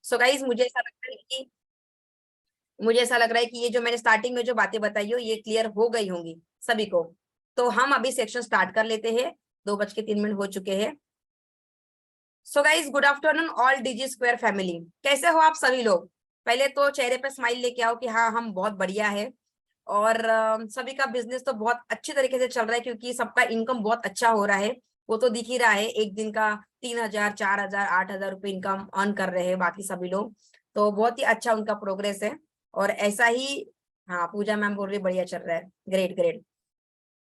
So guys मुझे ऐसा लग रहा है कि ये जो मैंने स्टार्टिंग में जो बातें बताई हो ये क्लियर हो गई होंगी सभी को। तो हम अभी सेक्शन स्टार्ट कर लेते हैं। 2:03 हो चुके हैं। So guys good afternoon all DG square family. कैसे हो आप सभी लोग? पहले तो चेहरे पे स्माइल लेके आओ कि हाँ हम बहुत बढ़िया है। और सभी का बिजनेस तो बहुत अच्छी तरीके से चल रहा है क्योंकि सबका इनकम बहुत अच्छा हो रहा है। वो तो दिख ही रहा है, एक दिन का 3,000 4,000 8,000 रुपये इनकम अर्न कर रहे हैं बाकी सभी लोग। तो बहुत ही अच्छा उनका प्रोग्रेस है। और ऐसा ही, हाँ पूजा मैम बोल रही बढ़िया चल रहा है, ग्रेट ग्रेट।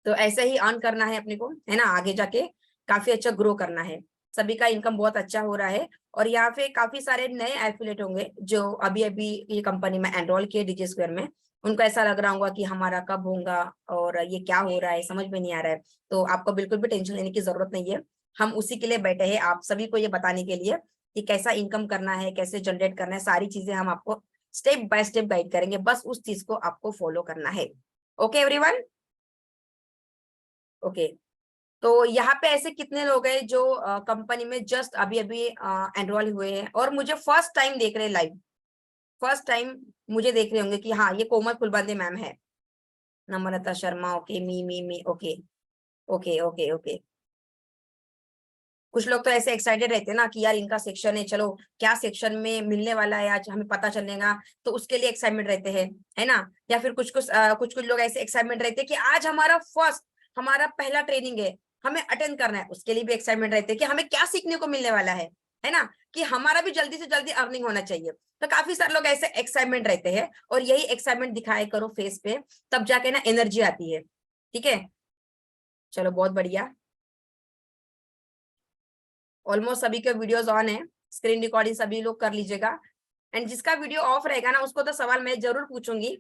तो ऐसे ही अर्न करना है अपने को, है ना, आगे जाके काफी अच्छा ग्रो करना है। सभी का इनकम बहुत अच्छा हो रहा है। और यहाँ पे काफी सारे नए एफिलेट होंगे जो अभी अभी ये कंपनी में एनरोल किए डीजे स्क्वायर में। उनको ऐसा लग रहा होगा कि हमारा कब होगा और ये क्या हो रहा है, समझ में नहीं आ रहा है। तो आपको बिल्कुल भी टेंशन लेने की जरूरत नहीं है। हम उसी के लिए बैठे हैं, आप सभी को ये बताने के लिए कि कैसा इनकम करना है, कैसे जनरेट करना है, सारी चीजें हम आपको स्टेप बाय स्टेप गाइड करेंगे। बस उस चीज को आपको फॉलो करना है। Okay everyone, okay. तो यहाँ पे ऐसे कितने लोग हैं जो कंपनी में जस्ट अभी अभी एनरोल हुए हैं और मुझे फर्स्ट टाइम देख रहे हैं लाइव? फर्स्ट टाइम मुझे देख रहे होंगे कि हाँ ये कोमल फुलबांदे मैम है। नम्रता शर्मा, ओके। मी ओके ओके ओके ओके। कुछ लोग तो ऐसे एक्साइटेड रहते हैं ना कि यार इनका सेक्शन है, चलो क्या सेक्शन में मिलने वाला है आज हमें पता चलेगा, तो उसके लिए एक्साइटमेंट रहते हैं, है ना। या फिर कुछ लोग ऐसे एक्साइटमेंट रहते हैं कि आज हमारा पहला ट्रेनिंग है, हमें अटेंड करना है, उसके लिए भी एक्साइटमेंट रहते हैं कि हमें क्या सीखने को मिलने वाला है ना, कि हमारा भी जल्दी से जल्दी अर्निंग होना चाहिए। तो काफी सारे लोग ऐसे एक्साइटमेंट रहते हैं और यही एक्साइटमेंट दिखाया करो फेस पे, तब जाके ना एनर्जी आती है। ठीक है, चलो बहुत बढ़िया। ऑलमोस्ट सभी के वीडियोस ऑन है, स्क्रीन रिकॉर्डिंग सभी लोग कर लीजिएगा। एंड जिसका वीडियो ऑफ रहेगा ना उसको तो सवाल मैं जरूर पूछूंगी।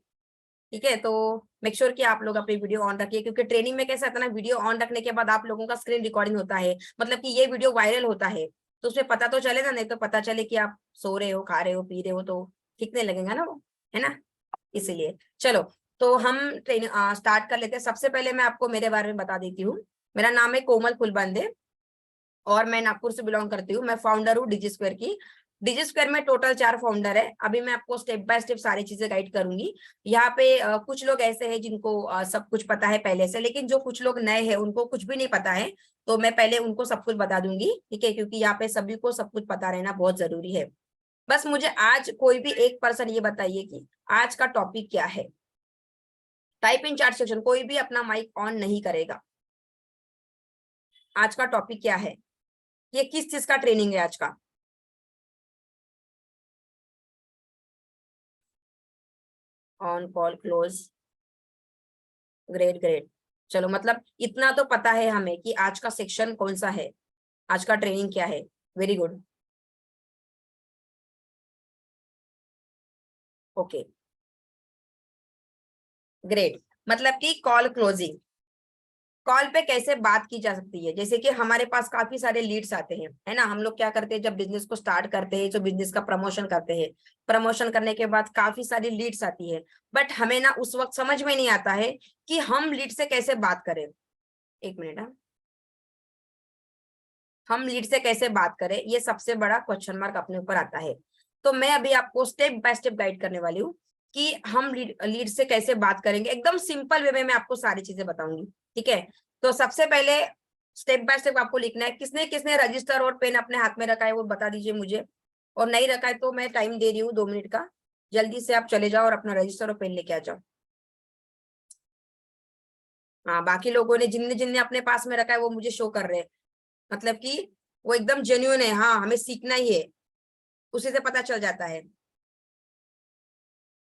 ठीक है, तो मेक श्योर कि आप लोग अपनी वीडियो ऑन रखिए क्योंकि ट्रेनिंग में कैसा होता है ना, वीडियो ऑन रखने के बाद आप लोगों का स्क्रीन रिकॉर्डिंग होता है, मतलब कि ये वीडियो वायरल होता है, तो उसमें पता तो चलेगा, नहीं तो पता चले कि आप सो रहे हो, खा रहे हो, पी रहे हो, तो ठीक नहीं लगेगा ना वो, है ना। इसीलिए चलो, तो हम ट्रेनिंग स्टार्ट कर लेते हैं। सबसे पहले मैं आपको मेरे बारे में बता देती हूँ। मेरा नाम है कोमल फुलबंदे और मैं नागपुर से बिलोंग करती हूँ। मैं फाउंडर हूँ डिजी स्क्वायर की। डिजी स्क्वायर में टोटल 4 फाउंडर है। अभी मैं आपको स्टेप बाय स्टेप सारी चीजें गाइड करूंगी। यहाँ पे कुछ लोग ऐसे हैं जिनको सब कुछ पता है पहले से, लेकिन जो कुछ लोग नए हैं उनको कुछ भी नहीं पता है। तो मैं पहले उनको सब कुछ बता दूंगी, ठीक है, क्योंकि यहाँ पे सभी को सब कुछ पता रहना बहुत जरूरी है। बस मुझे आज कोई भी एक पर्सन ये बताइए कि आज का टॉपिक क्या है। टाइप इन चैट सेक्शन, कोई भी अपना माइक ऑन नहीं करेगा। आज का टॉपिक क्या है, ये किस चीज का ट्रेनिंग है आज का? On call close, great great. चलो, मतलब इतना तो पता है हमें कि आज का सेक्शन कौन सा है, आज का ट्रेनिंग क्या है। Very good, okay, great. मतलब कि कॉल क्लोजिंग, कॉल पे कैसे बात की जा सकती है। जैसे कि हमारे पास काफी सारे लीड्स आते हैं, है ना। हम लोग क्या करते हैं, जब बिजनेस को स्टार्ट करते हैं, जो बिजनेस का प्रमोशन करते हैं, प्रमोशन करने के बाद काफी सारी लीड्स आती है। बट हमें ना उस वक्त समझ में नहीं आता है कि हम लीड से कैसे बात करें। एक मिनट, हाँ। हम लीड से कैसे बात करें, ये सबसे बड़ा क्वेश्चन मार्क अपने ऊपर आता है। तो मैं अभी आपको स्टेप बाय स्टेप गाइड करने वाली हूँ कि हम लीड से कैसे बात करेंगे। एकदम सिंपल वे में मैं आपको सारी चीजें बताऊंगी, ठीक है। तो सबसे पहले स्टेप बाय स्टेप आपको लिखना है। किसने किसने रजिस्टर और पेन अपने हाथ में रखा है वो बता दीजिए मुझे, और नहीं रखा है तो मैं टाइम दे रही हूँ 2 मिनट का। जल्दी से आप चले जाओ और अपना रजिस्टर और पेन लेके आ जाओ। हाँ, बाकी लोगों ने जिनने जिनने अपने पास में रखा है वो मुझे शो कर रहे हैं, मतलब कि वो एकदम जेन्युइन है। हाँ, हमें सीखना ही है, उसी से पता चल जाता है।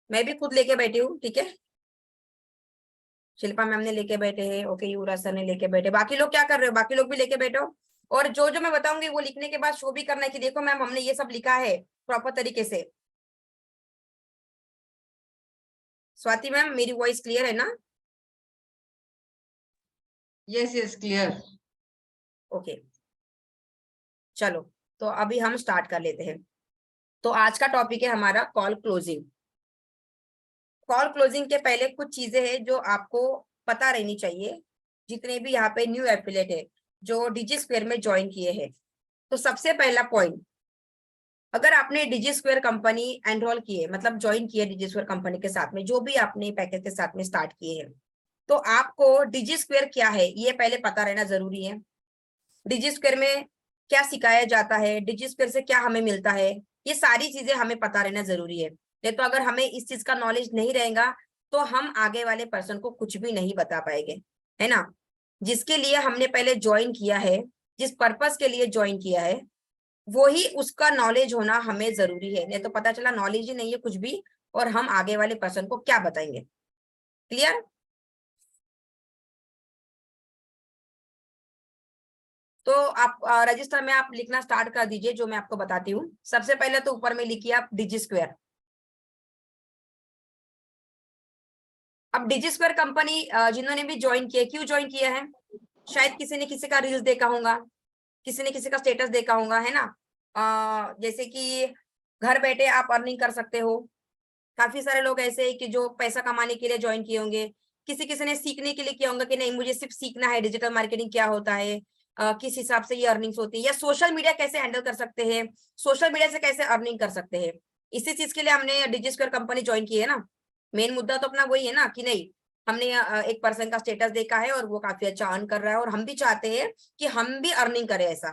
मैं भी खुद लेके बैठी हूँ, ठीक है। शिल्पा मैम ने लेके बैठे हैं, ओके, युवराज सर ने लेके बैठे। बाकी लोग क्या कर रहे हो, बाकी लोग भी लेके बैठो। और जो जो मैं बताऊंगी वो लिखने के बाद शो भी करना है कि देखो मैम हमने ये सब लिखा है प्रॉपर तरीके से। स्वाति मैम, मेरी वॉइस क्लियर है ना? Yes yes clear. ओके, चलो, तो अभी हम स्टार्ट कर लेते हैं। तो आज का टॉपिक है हमारा कॉल क्लोजिंग। कॉल क्लोजिंग के पहले कुछ चीजें हैं जो आपको पता रहनी चाहिए, जितने भी यहाँ पे न्यू एफिलेट है जो डीजी स्क्वायर में ज्वाइन किए हैं। तो सबसे पहला पॉइंट, अगर आपने डिजी स्क्वायर कंपनी एनरोल की है, मतलब ज्वाइन किया डिजी स्क्वायर कंपनी के साथ में, जो भी आपने पैकेज के साथ में स्टार्ट किए हैं, तो आपको डिजी स्क्वायर क्या है ये पहले पता रहना जरूरी है। डिजी स्क्वायर में क्या सिखाया जाता है, डिजी स्क्वायर से क्या हमें मिलता है, ये सारी चीजें हमें पता रहना जरूरी है। नहीं तो अगर हमें इस चीज का नॉलेज नहीं रहेगा तो हम आगे वाले पर्सन को कुछ भी नहीं बता पाएंगे, है ना। जिसके लिए हमने पहले ज्वाइन किया है, जिस पर्पस के लिए ज्वाइन किया है, वो ही उसका नॉलेज होना हमें जरूरी है। नहीं तो पता चला नॉलेज ही नहीं है कुछ भी, और हम आगे वाले पर्सन को क्या बताएंगे। क्लियर। तो आप रजिस्टर में आप लिखना स्टार्ट कर दीजिए, जो मैं आपको बताती हूँ। सबसे पहले तो ऊपर में लिखिए आप डिजी स्क्वायर। अब डिजी स्क्वायर कंपनी जिन्होंने भी ज्वाइन किया, क्यों ज्वाइन किया है, शायद किसी ने किसी का रील्स देखा होगा, किसी ने किसी का स्टेटस देखा होगा, है ना। जैसे कि घर बैठे आप अर्निंग कर सकते हो। काफी सारे लोग ऐसे हैं कि जो पैसा कमाने के लिए ज्वाइन किए होंगे, किसी किसी ने सीखने के लिए किया होगा कि नहीं मुझे सिर्फ सीखना है डिजिटल मार्केटिंग क्या होता है, किस हिसाब से ये अर्निंग्स होती है, या सोशल मीडिया कैसे हैंडल कर सकते हैं, सोशल मीडिया से कैसे अर्निंग कर सकते हैं। इसी चीज के लिए हमने डिजी स्क्वायर कंपनी ज्वाइन की है ना। मेन मुद्दा तो अपना वही है ना कि नहीं, हमने एक पर्सन का स्टेटस देखा है और वो काफी अच्छा अर्न कर रहा है, और हम भी चाहते हैं कि हम भी अर्निंग करें ऐसा।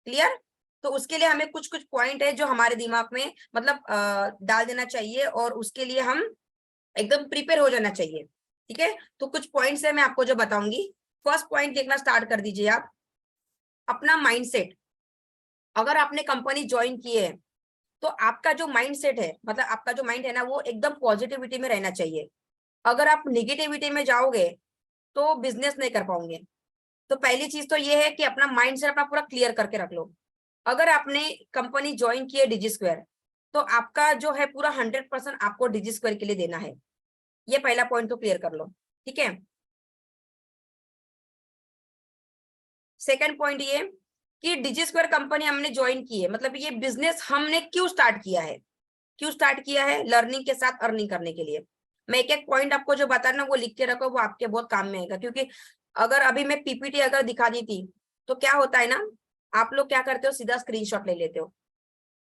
क्लियर। तो उसके लिए हमें कुछ कुछ पॉइंट है जो हमारे दिमाग में मतलब डाल देना चाहिए, और उसके लिए हम एकदम प्रिपेयर हो जाना चाहिए। ठीक है, तो कुछ पॉइंट्स है मैं आपको जो बताऊंगी। फर्स्ट पॉइंट देखना स्टार्ट कर दीजिए आप, अपना माइंडसेट। अगर आपने कंपनी ज्वाइन की है तो आपका जो माइंडसेट है, मतलब आपका जो माइंड है ना, वो एकदम पॉजिटिविटी में रहना चाहिए। अगर आप निगेटिविटी में जाओगे तो बिजनेस नहीं कर पाओगे। तो पहली चीज तो ये है कि अपना माइंडसेट अपना पूरा क्लियर करके रख लो। अगर आपने कंपनी ज्वाइन की है डिजी स्क्वायर, तो आपका जो है पूरा 100% आपको डिजी स्क्वायर के लिए देना है। ये पहला पॉइंट तो क्लियर कर लो। ठीक है। सेकंड पॉइंट ये कि डिजी स्क्वायर कंपनी हमने ज्वाइन की है, मतलब ये बिजनेस हमने क्यों स्टार्ट किया है। क्यों स्टार्ट किया है, लर्निंग के साथ अर्निंग करने के लिए। मैं एक एक पॉइंट आपको जो बता ना वो लिख के रखो, वो आपके बहुत काम में आएगा। क्योंकि अगर अभी मैं पीपीटी अगर दिखा दी थी तो क्या होता है ना, आप लोग क्या करते हो, सीधा स्क्रीनशॉट ले लेते हो।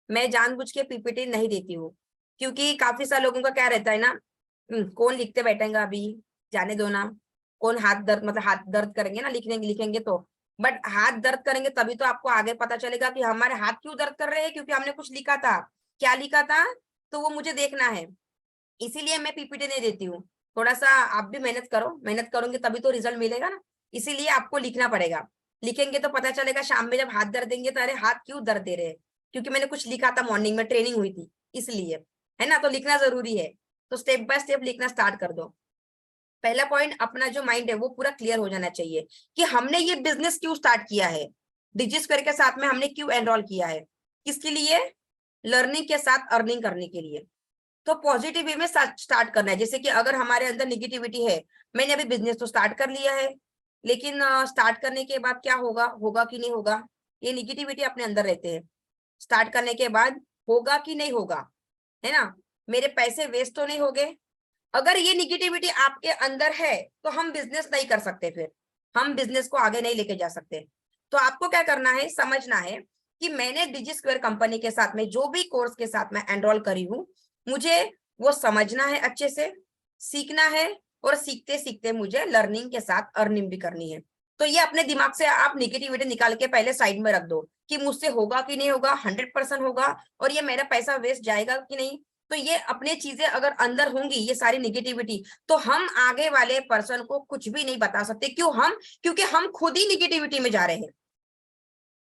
मैं जानबूझ के पीपीटी नहीं देती हूँ, क्योंकि काफी सारे लोगों का क्या रहता है ना, कौन लिखते बैठेगा अभी, जाने दो ना। कौन हाथ दर्द, मतलब हाथ दर्द करेंगे ना लिखने लिखेंगे तो। बट हाथ दर्द करेंगे तभी तो आपको आगे पता चलेगा कि हमारे हाथ क्यों दर्द कर रहे हैं, क्योंकि हमने कुछ लिखा था। क्या लिखा था, तो वो मुझे देखना है। इसीलिए मैं पीपीटी नहीं देती हूँ। थोड़ा सा आप भी मेहनत करो, मेहनत करोगे तभी तो रिजल्ट मिलेगा ना। इसीलिए आपको लिखना पड़ेगा। लिखेंगे तो पता चलेगा शाम में जब हाथ दर्द देंगे तो अरे हाथ क्यों दर्द दे रहे हैं, क्योंकि मैंने कुछ लिखा था, मॉर्निंग में ट्रेनिंग हुई थी इसलिए, है ना। तो लिखना जरूरी है। तो स्टेप बाय स्टेप लिखना स्टार्ट कर दो। पहला पॉइंट, अपना जो माइंड है वो पूरा क्लियर हो जाना चाहिए कि हमने ये बिजनेस क्यों स्टार्ट किया है, डिजी स्क्वायर के साथ में हमने क्यों एनरोल किया है, किसके लिए, लर्निंग के साथ अर्निंग करने के लिए। तो पॉजिटिव वे में स्टार्ट करना है। जैसे कि अगर हमारे अंदर निगेटिविटी है, मैंने अभी बिजनेस तो स्टार्ट कर लिया है, लेकिन स्टार्ट करने के बाद क्या होगा, होगा कि नहीं होगा, ये निगेटिविटी अपने अंदर रहते हैं। स्टार्ट करने के बाद होगा कि नहीं होगा, है ना, मेरे पैसे वेस्ट तो नहीं हो गए। अगर ये निगेटिविटी आपके अंदर है तो हम बिजनेस नहीं कर सकते, फिर हम बिजनेस को आगे नहीं लेके जा सकते। तो आपको क्या करना है, समझना है कि मैंने डिजी स्क्वायर कंपनी के साथ में जो भी कोर्स के साथ में एनरोल करी हूँ, मुझे वो समझना है अच्छे से, सीखना है, और सीखते सीखते मुझे लर्निंग के साथ अर्निंग भी करनी है। तो ये अपने दिमाग से आप निगेटिविटी निकाल के पहले साइड में रख दो कि मुझसे होगा कि नहीं होगा, 100% होगा, और ये मेरा पैसा वेस्ट जाएगा कि नहीं। तो ये अपने चीजें अगर अंदर होंगी, ये सारी निगेटिविटी, तो हम आगे वाले पर्सन को कुछ भी नहीं बता सकते। क्यों, हम क्योंकि हम खुद ही निगेटिविटी में जा रहे हैं।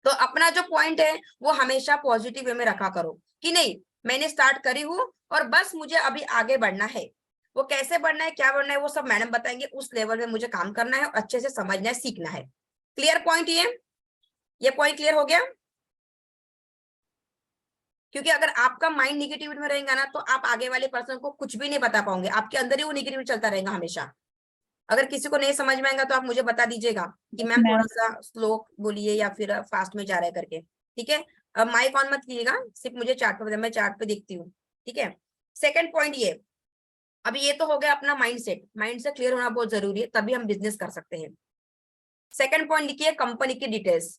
तो अपना जो पॉइंट है वो हमेशा पॉजिटिव वे में रखा करो कि नहीं, मैंने स्टार्ट करी हूँ और बस मुझे अभी आगे बढ़ना है। वो कैसे बढ़ना है, क्या बढ़ना है, वो सब मैडम बताएंगे। उस लेवल में मुझे काम करना है और अच्छे से समझना है, सीखना है। क्लियर पॉइंट ये पॉइंट क्लियर हो गया। क्योंकि अगर आपका माइंड निगेटिविटी में रहेगा ना, तो आप आगे वाले पर्सन को कुछ भी नहीं बता पाओगे, आपके अंदर ही वो निगेटिविटी चलता रहेगा हमेशा। अगर किसी को नहीं समझ में आएगा तो आप मुझे बता दीजिएगा कि मैम थोड़ा मैम सा स्लो बोलिए या फिर फास्ट में जा रहा है करके। ठीक है, अब माइक ऑन मत कीजिएगा, सिर्फ मुझे चार्ट पे, मैं चार्ट पे देखती हूँ। ठीक है, सेकंड पॉइंट ये, अभी ये तो हो गया अपना माइंडसेट। माइंडसेट क्लियर होना बहुत जरूरी है, तभी हम बिजनेस कर सकते हैं। सेकंड पॉइंट लिखिए, कंपनी की डिटेल्स।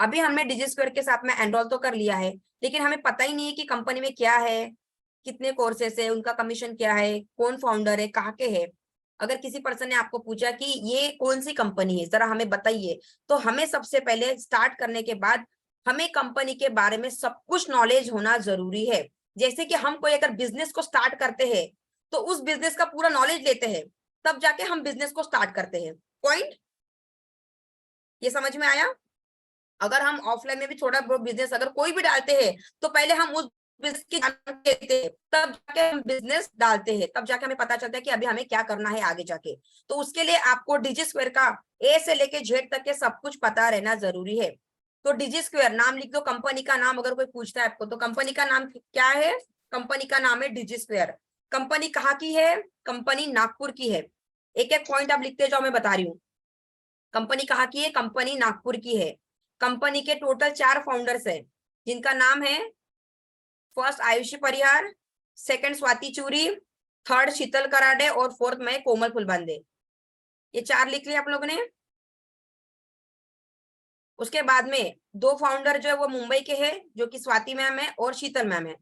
अभी हमने डिजिस्क्वायर के साथ में एनरोल तो कर लिया है, लेकिन हमें पता ही नहीं है कि कंपनी में क्या है, कितने कोर्सेस है, उनका कमीशन क्या है, कौन फाउंडर है, कहाँ के है। अगर किसी पर्सन ने आपको पूछा कि ये कौन सी कंपनी है, जरा हमें बताइए, तो हमें सबसे पहले स्टार्ट करने के बाद हमें कंपनी के बारे में सब कुछ नॉलेज होना जरूरी है। जैसे कि हम कोई अगर बिजनेस को स्टार्ट करते हैं तो उस बिजनेस का पूरा नॉलेज लेते हैं, तब जाके हम बिजनेस को स्टार्ट करते हैं। पॉइंट ये समझ में आया? अगर हम ऑफलाइन में भी थोड़ा बहुत बिजनेस अगर कोई भी डालते हैं तो पहले हम उस बिजनेस की जानकारी लेते हैं, तब जाके हम बिजनेस डालते हैं, तब जाके हमें पता चलता है कि अभी हमें क्या करना है आगे जाके। तो उसके लिए आपको डिजिस्क्वायर का ए से लेके जेड तक के सब कुछ पता रहना जरूरी है। तो डिजिस्क्वायर नाम लिख दो, कंपनी का नाम अगर कोई पूछता है आपको तो कंपनी का नाम क्या है? कंपनी का नाम है डिजिस्क्वायर। कंपनी कहाँ की है? कंपनी नागपुर की है। एक एक पॉइंट आप लिखते जाओ, मैं बता रही हूँ। कंपनी कहाँ की है? कंपनी नागपुर की है। कंपनी के टोटल 4 फाउंडर्स हैं, जिनका नाम है फर्स्ट आयुषी परिहार, सेकंड स्वाति चूरी, थर्ड शीतल कराडे और फोर्थ में कोमल फुलबांदे। ये 4 लिख लिया आप लोगों ने। उसके बाद में 2 फाउंडर जो है वो मुंबई के हैं, जो कि स्वाति मैम है और शीतल मैम है,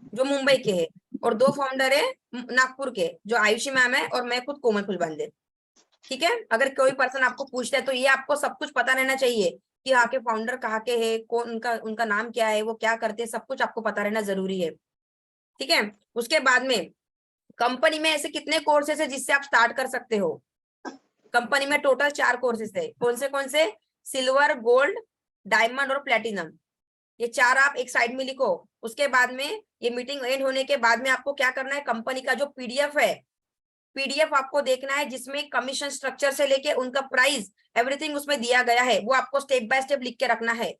जो मुंबई के हैं। और 2 फाउंडर है नागपुर के, जो आयुषी मैम है और मैं खुद कोमल फुलबांदे। ठीक है? अगर कोई पर्सन आपको पूछता है तो ये आपको सब कुछ पता रहना चाहिए कि यहाँ के फाउंडर कहाँ के हैं, कौन उनका नाम क्या है, वो क्या करते हैं, सब कुछ आपको पता रहना जरूरी है। ठीक है? उसके बाद में कंपनी में ऐसे कितने कोर्सेस है जिससे आप स्टार्ट कर सकते हो? कंपनी में टोटल 4 कोर्सेस है। कौन से? सिल्वर, गोल्ड, डायमंड और प्लेटिनम। ये 4 आप एक साइड में लिखो। उसके बाद में ये मीटिंग एंड होने के बाद में आपको क्या करना है, कंपनी का जो पीडीएफ है, पीडीएफ आपको देखना है, जिसमें कमीशन स्ट्रक्चर से लेके उनका प्राइस एवरीथिंग उसमें दिया गया है। वो आपको स्टेप बाय स्टेप लिख के रखना है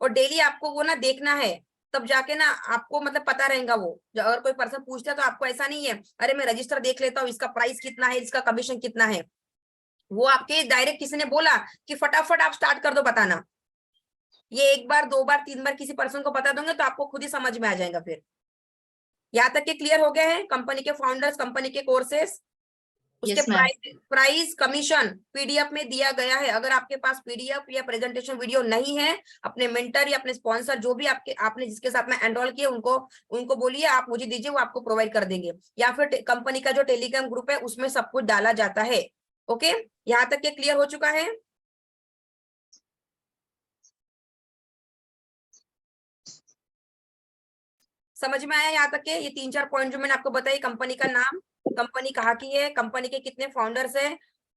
और डेली आपको वो ना देखना है, तब जाके ना आपको मतलब पता रहेगा वो। अगर कोई पर्सन पूछता है तो आपको ऐसा नहीं है अरे मैं रजिस्टर देख लेता हूँ, इसका प्राइस कितना है, इसका कमीशन कितना है। वो आपके डायरेक्ट किसी ने बोला कि फटाफट आप स्टार्ट कर दो बताना, ये 1 बार 2 बार 3 बार किसी पर्सन को बता दोगे तो आपको खुद ही समझ में आ जाएगा। फिर यहाँ तक के क्लियर हो गए हैं कंपनी के फाउंडर्स, कंपनी के कोर्सेस, उसके Yes, ma'am. Price commission PDF में दिया गया है। अगर आपके पास पीडीएफ या प्रेजेंटेशन वीडियो नहीं है, अपने मेंटर या अपने स्पॉन्सर जो भी आपने जिसके साथ में एनरोल किए उनको बोलिए आप मुझे दीजिए, वो आपको प्रोवाइड कर देंगे। या फिर कंपनी का जो टेलीग्राम ग्रुप है उसमें सब कुछ डाला जाता है। ओके, यहाँ तक के क्लियर हो चुका है? समझ में आया यहाँ तक के? ये 3-4 पॉइंट जो मैंने आपको बताई, कंपनी का नाम, कंपनी कहाँ की है, कंपनी के कितने फाउंडर्स है,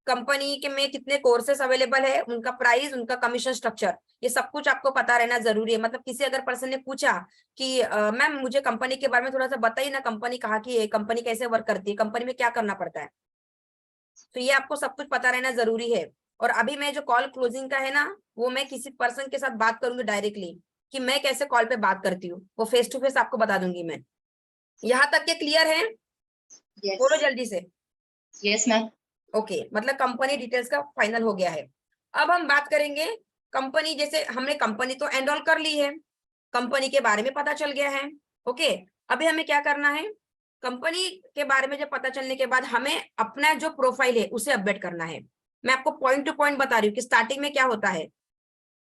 कंपनी के में कितने कोर्सेस अवेलेबल है, उनका प्राइस, उनका कमीशन स्ट्रक्चर, ये सब कुछ आपको पता रहना जरूरी है। मतलब किसी अगर पर्सन ने पूछा कि मैम मुझे कंपनी के बारे में थोड़ा सा बताइए ना, कंपनी कहाँ की है, कंपनी कैसे वर्क करती है, कंपनी में क्या करना पड़ता है, तो ये आपको सब कुछ पता रहना जरूरी है। और अभी मैं जो कॉल क्लोजिंग का है ना, वो मैं किसी पर्सन के साथ बात करूंगी डायरेक्टली कि मैं कैसे कॉल पे बात करती हूँ, वो फेस टू फेस आपको बता दूंगी मैं। यहाँ तक के क्लियर है? Yes. बोलो जल्दी से। Yes, ma'am. ओके, मतलब कंपनी डिटेल्स का फाइनल हो गया है। अब हम बात करेंगे कंपनी, जैसे हमने कंपनी तो एनरोल कर ली है, कंपनी के बारे में पता चल गया है। ओके, अभी हमें क्या करना है, कंपनी के बारे में जब पता चलने के बाद हमें अपना जो प्रोफाइल है उसे अपडेट करना है। मैं आपको पॉइंट टू पॉइंट बता रही हूँ कि स्टार्टिंग में क्या होता है।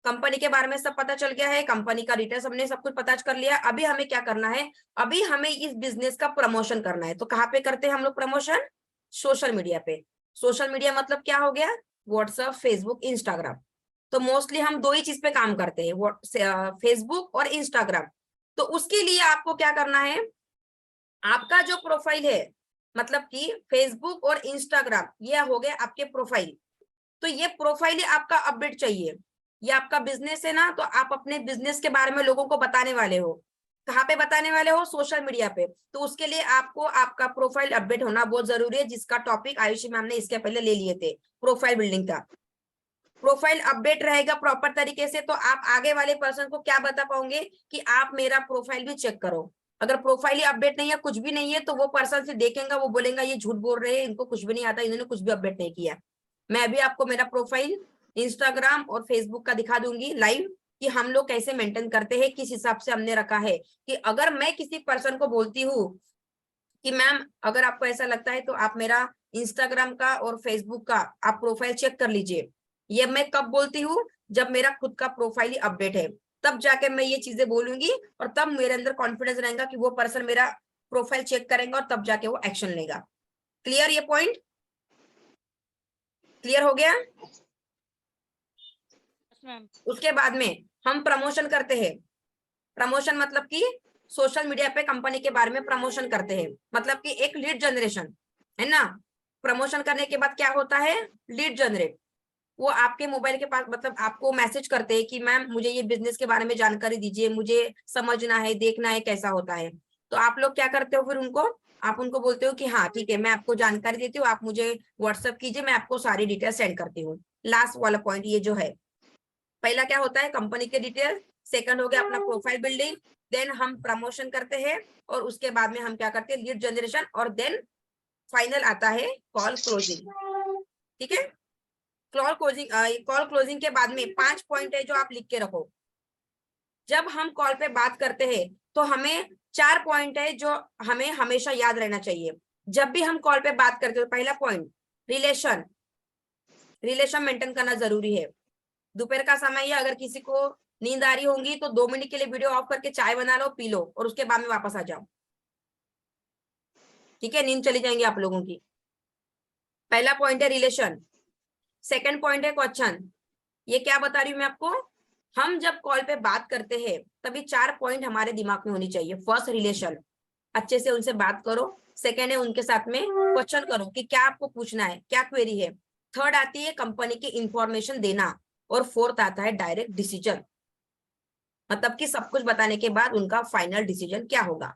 कंपनी के बारे में सब पता चल गया है, कंपनी का डिटेल्स हमने सब कुछ पता कर लिया। अभी हमें क्या करना है, अभी हमें इस बिजनेस का प्रमोशन करना है। तो कहाँ पे करते हैं हम लोग प्रमोशन? सोशल मीडिया पे। सोशल मीडिया मतलब क्या हो गया? WhatsApp, Facebook, Instagram. तो मोस्टली हम 2 ही चीज पे काम करते हैं, फेसबुक और इंस्टाग्राम। तो उसके लिए आपको क्या करना है, आपका जो प्रोफाइल है, मतलब कि फेसबुक और इंस्टाग्राम ये हो गए आपके प्रोफाइल। तो ये प्रोफाइल ही आपका अपडेट चाहिए। ये आपका बिजनेस है ना, तो आप अपने बिजनेस के बारे में लोगों को बताने वाले हो। कहाँ पे बताने वाले हो? सोशल मीडिया पे। तो उसके लिए आपको आपका प्रोफाइल अपडेट होना बहुत जरूरी है, जिसका टॉपिक आयुषी मैम ने इसके पहले ले लिए थे, प्रोफाइल बिल्डिंग का। प्रोफाइल अपडेट रहेगा प्रॉपर तरीके से तो आप आगे वाले पर्सन को क्या बता पाओगे कि आप मेरा प्रोफाइल भी चेक करो। अगर प्रोफाइल ही अपडेट नहीं है, कुछ भी नहीं है, तो वो पर्सन से देखेगा, वो बोलेगा ये झूठ बोल रहे हैं, इनको कुछ भी नहीं आता, इन्होंने कुछ भी अपडेट नहीं किया। मैं अभी आपको मेरा प्रोफाइल इंस्टाग्राम और फेसबुक का दिखा दूंगी लाइव कि हम लोग कैसे मेंटेन करते हैं, किस हिसाब से हमने रखा है। कि अगर मैं किसी पर्सन को बोलती हूँ कि मैम अगर आपको ऐसा लगता है तो आप मेरा इंस्टाग्राम का और फेसबुक का आप प्रोफाइल चेक कर लीजिए, ये मैं कब बोलती हूँ? जब मेरा खुद का प्रोफाइल ही अपडेट है, तब जाके मैं ये चीजें बोलूंगी और तब मेरे अंदर कॉन्फिडेंस रहेगा कि वो पर्सन मेरा प्रोफाइल चेक करेंगे और तब जाके वो एक्शन लेगा। क्लियर? ये पॉइंट क्लियर हो गया? उसके बाद में हम प्रमोशन करते हैं। प्रमोशन मतलब कि सोशल मीडिया पे कंपनी के बारे में प्रमोशन करते हैं, मतलब कि एक लीड जनरेशन है ना। प्रमोशन करने के बाद क्या होता है? Lead generate. वो आपके मोबाइल के पास, मतलब आपको मैसेज करते हैं कि मैम मुझे ये बिजनेस के बारे में जानकारी दीजिए, मुझे समझना है, देखना है कैसा होता है। तो आप लोग क्या करते हो फिर उनको, आप उनको बोलते हो कि हाँ ठीक है, मैं आपको जानकारी देती हूँ, आप मुझे व्हाट्सएप कीजिए, मैं आपको सारी डिटेल सेंड करती हूँ। लास्ट वाला पॉइंट ये जो है, पहला क्या होता है? कंपनी के डिटेल, सेकंड हो गया अपना प्रोफाइल बिल्डिंग, देन हम प्रमोशन करते हैं और उसके बाद में हम क्या करते हैं? लीड जनरेशन, और देन फाइनल आता है कॉल क्लोजिंग। ठीक है? कॉल क्लोजिंग के बाद में 5 पॉइंट है जो आप लिख के रखो। जब हम कॉल पे बात करते हैं तो हमें 4 पॉइंट है जो हमें हमेशा याद रहना चाहिए जब भी हम कॉल पे बात करते हो। पहला पॉइंट, रिलेशन। रिलेशन मेंटेन करना जरूरी है। दोपहर का समय है, अगर किसी को नींद आ रही होगी तो 2 मिनट के लिए वीडियो ऑफ करके चाय बना लो, पी लो और उसके बाद में वापस आ जाओ। ठीक है? नींद चली जाएंगी आप लोगों की। पहला पॉइंट है रिलेशन। सेकंड पॉइंट है क्वेश्चन। ये क्या बता रही हूँ मैं आपको, हम जब कॉल पे बात करते हैं तभी 4 पॉइंट हमारे दिमाग में होनी चाहिए। फर्स्ट, रिलेशन, अच्छे से उनसे बात करो। सेकंड है उनके साथ में क्वेश्चन करो कि क्या आपको पूछना है, क्या क्वेरी है। थर्ड आती है कंपनी की इंफॉर्मेशन देना, और फोर्थ आता है डायरेक्ट डिसीजन, मतलब कि सब कुछ बताने के बाद उनका फाइनल डिसीजन क्या होगा।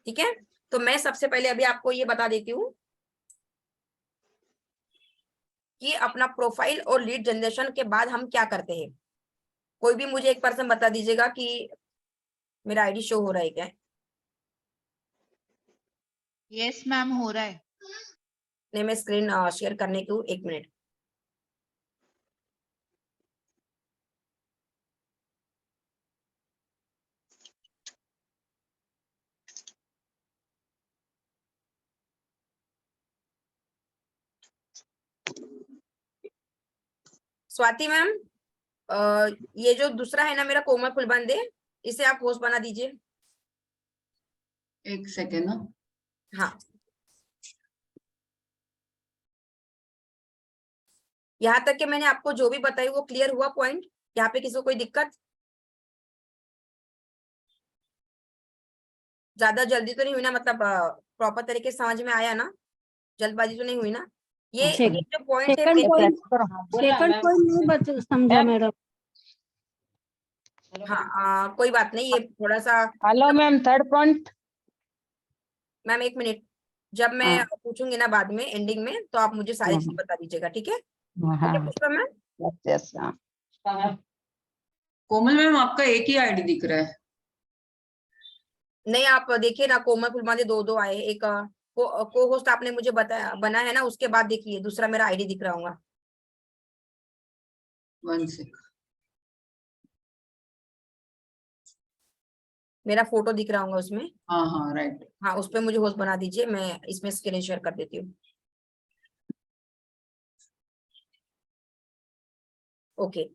ठीक है? तो मैं सबसे पहले अभी आपको ये बता देती हूँ कि अपना प्रोफाइल और लीड जनरेशन के बाद हम क्या करते हैं। कोई भी मुझे एक पर्सन बता दीजिएगा कि मेरा आईडी शो हो रहा है क्या? यस मैम, हो रहा है। नहीं, मैं स्क्रीन शेयर करने की हूँ, 1 मिनट। स्वाति मैम, ये जो दूसरा है ना मेरा कोमल फुलबंदे, इसे आप होस्ट बना दीजिए। एक सेकेंड ना। हाँ, यहाँ तक कि मैंने आपको जो भी बताई वो क्लियर हुआ पॉइंट? यहाँ पे किसी को कोई दिक्कत? ज्यादा जल्दी तो नहीं हुई ना, मतलब प्रॉपर तरीके से समझ में आया ना? जल्दबाजी तो नहीं हुई ना? ये जो पॉइंट है सेकंड पॉइंट नहीं बच समझा मैडम। हाँ, कोई बात नहीं, ये थोड़ा सा। Hello ma'am, third point. Ma'am 1 minute, जब मैं हाँ। पूछूंगी ना बाद में एंडिंग में तो आप मुझे सारी चीज बता दीजिएगा। ठीक है? ठीक है पुष्पा मैम? यस। कोमल मैम, आपका एक ही आईडी दिख रहा है। नहीं, आप देखिए ना, कोमल फुलमाली 2 आए। एक को होस्ट आपने मुझे बताया बना है ना, उसके बाद देखिए दूसरा मेरा आईडी दिख रहा होगा। 1 सेकंड। मेरा फोटो दिख रहा होगा उसमें। हाँ हाँ, राइट। हाँ, उस पर मुझे होस्ट बना दीजिए, मैं इसमें स्क्रीन शेयर कर देती हूँ। ओके।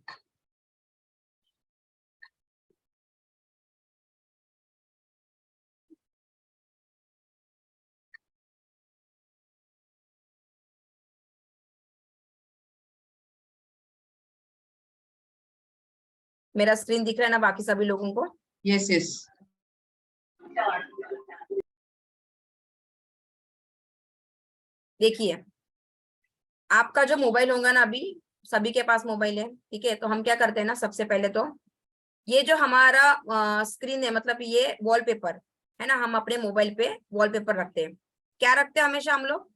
मेरा स्क्रीन दिख रहा है ना बाकी सभी लोगों को? Yes yes. देखिए, आपका जो मोबाइल होगा ना, अभी सभी के पास मोबाइल है। ठीक है? तो हम क्या करते हैं ना, सबसे पहले तो ये जो हमारा स्क्रीन है, मतलब ये वॉलपेपर है ना, हम अपने मोबाइल पे वॉलपेपर रखते हैं। क्या रखते हैं हमेशा हम लोग?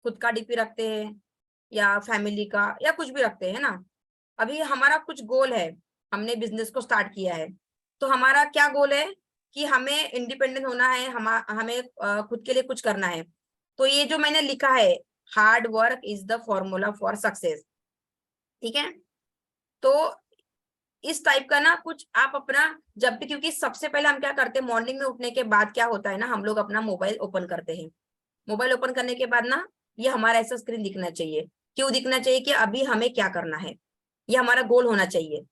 खुद का डीपी रखते हैं या फैमिली का या कुछ भी रखते हैं ना। अभी हमारा कुछ गोल है, हमने बिजनेस को स्टार्ट किया है, तो हमारा क्या गोल है कि हमें इंडिपेंडेंट होना है, हमें खुद के लिए कुछ करना है। तो ये जो मैंने लिखा है, hard work is the formula for success. ठीक है? तो इस टाइप का ना कुछ आप अपना, जब भी, क्योंकि सबसे पहले हम क्या करते हैं, मॉर्निंग में उठने के बाद क्या होता है ना, हम लोग अपना मोबाइल ओपन करते हैं। मोबाइल ओपन करने के बाद ना ये हमारा ऐसा स्क्रीन दिखना चाहिए। क्यों दिखना चाहिए? कि अभी हमें क्या करना है। ये हमारा गोल होना चाहिए।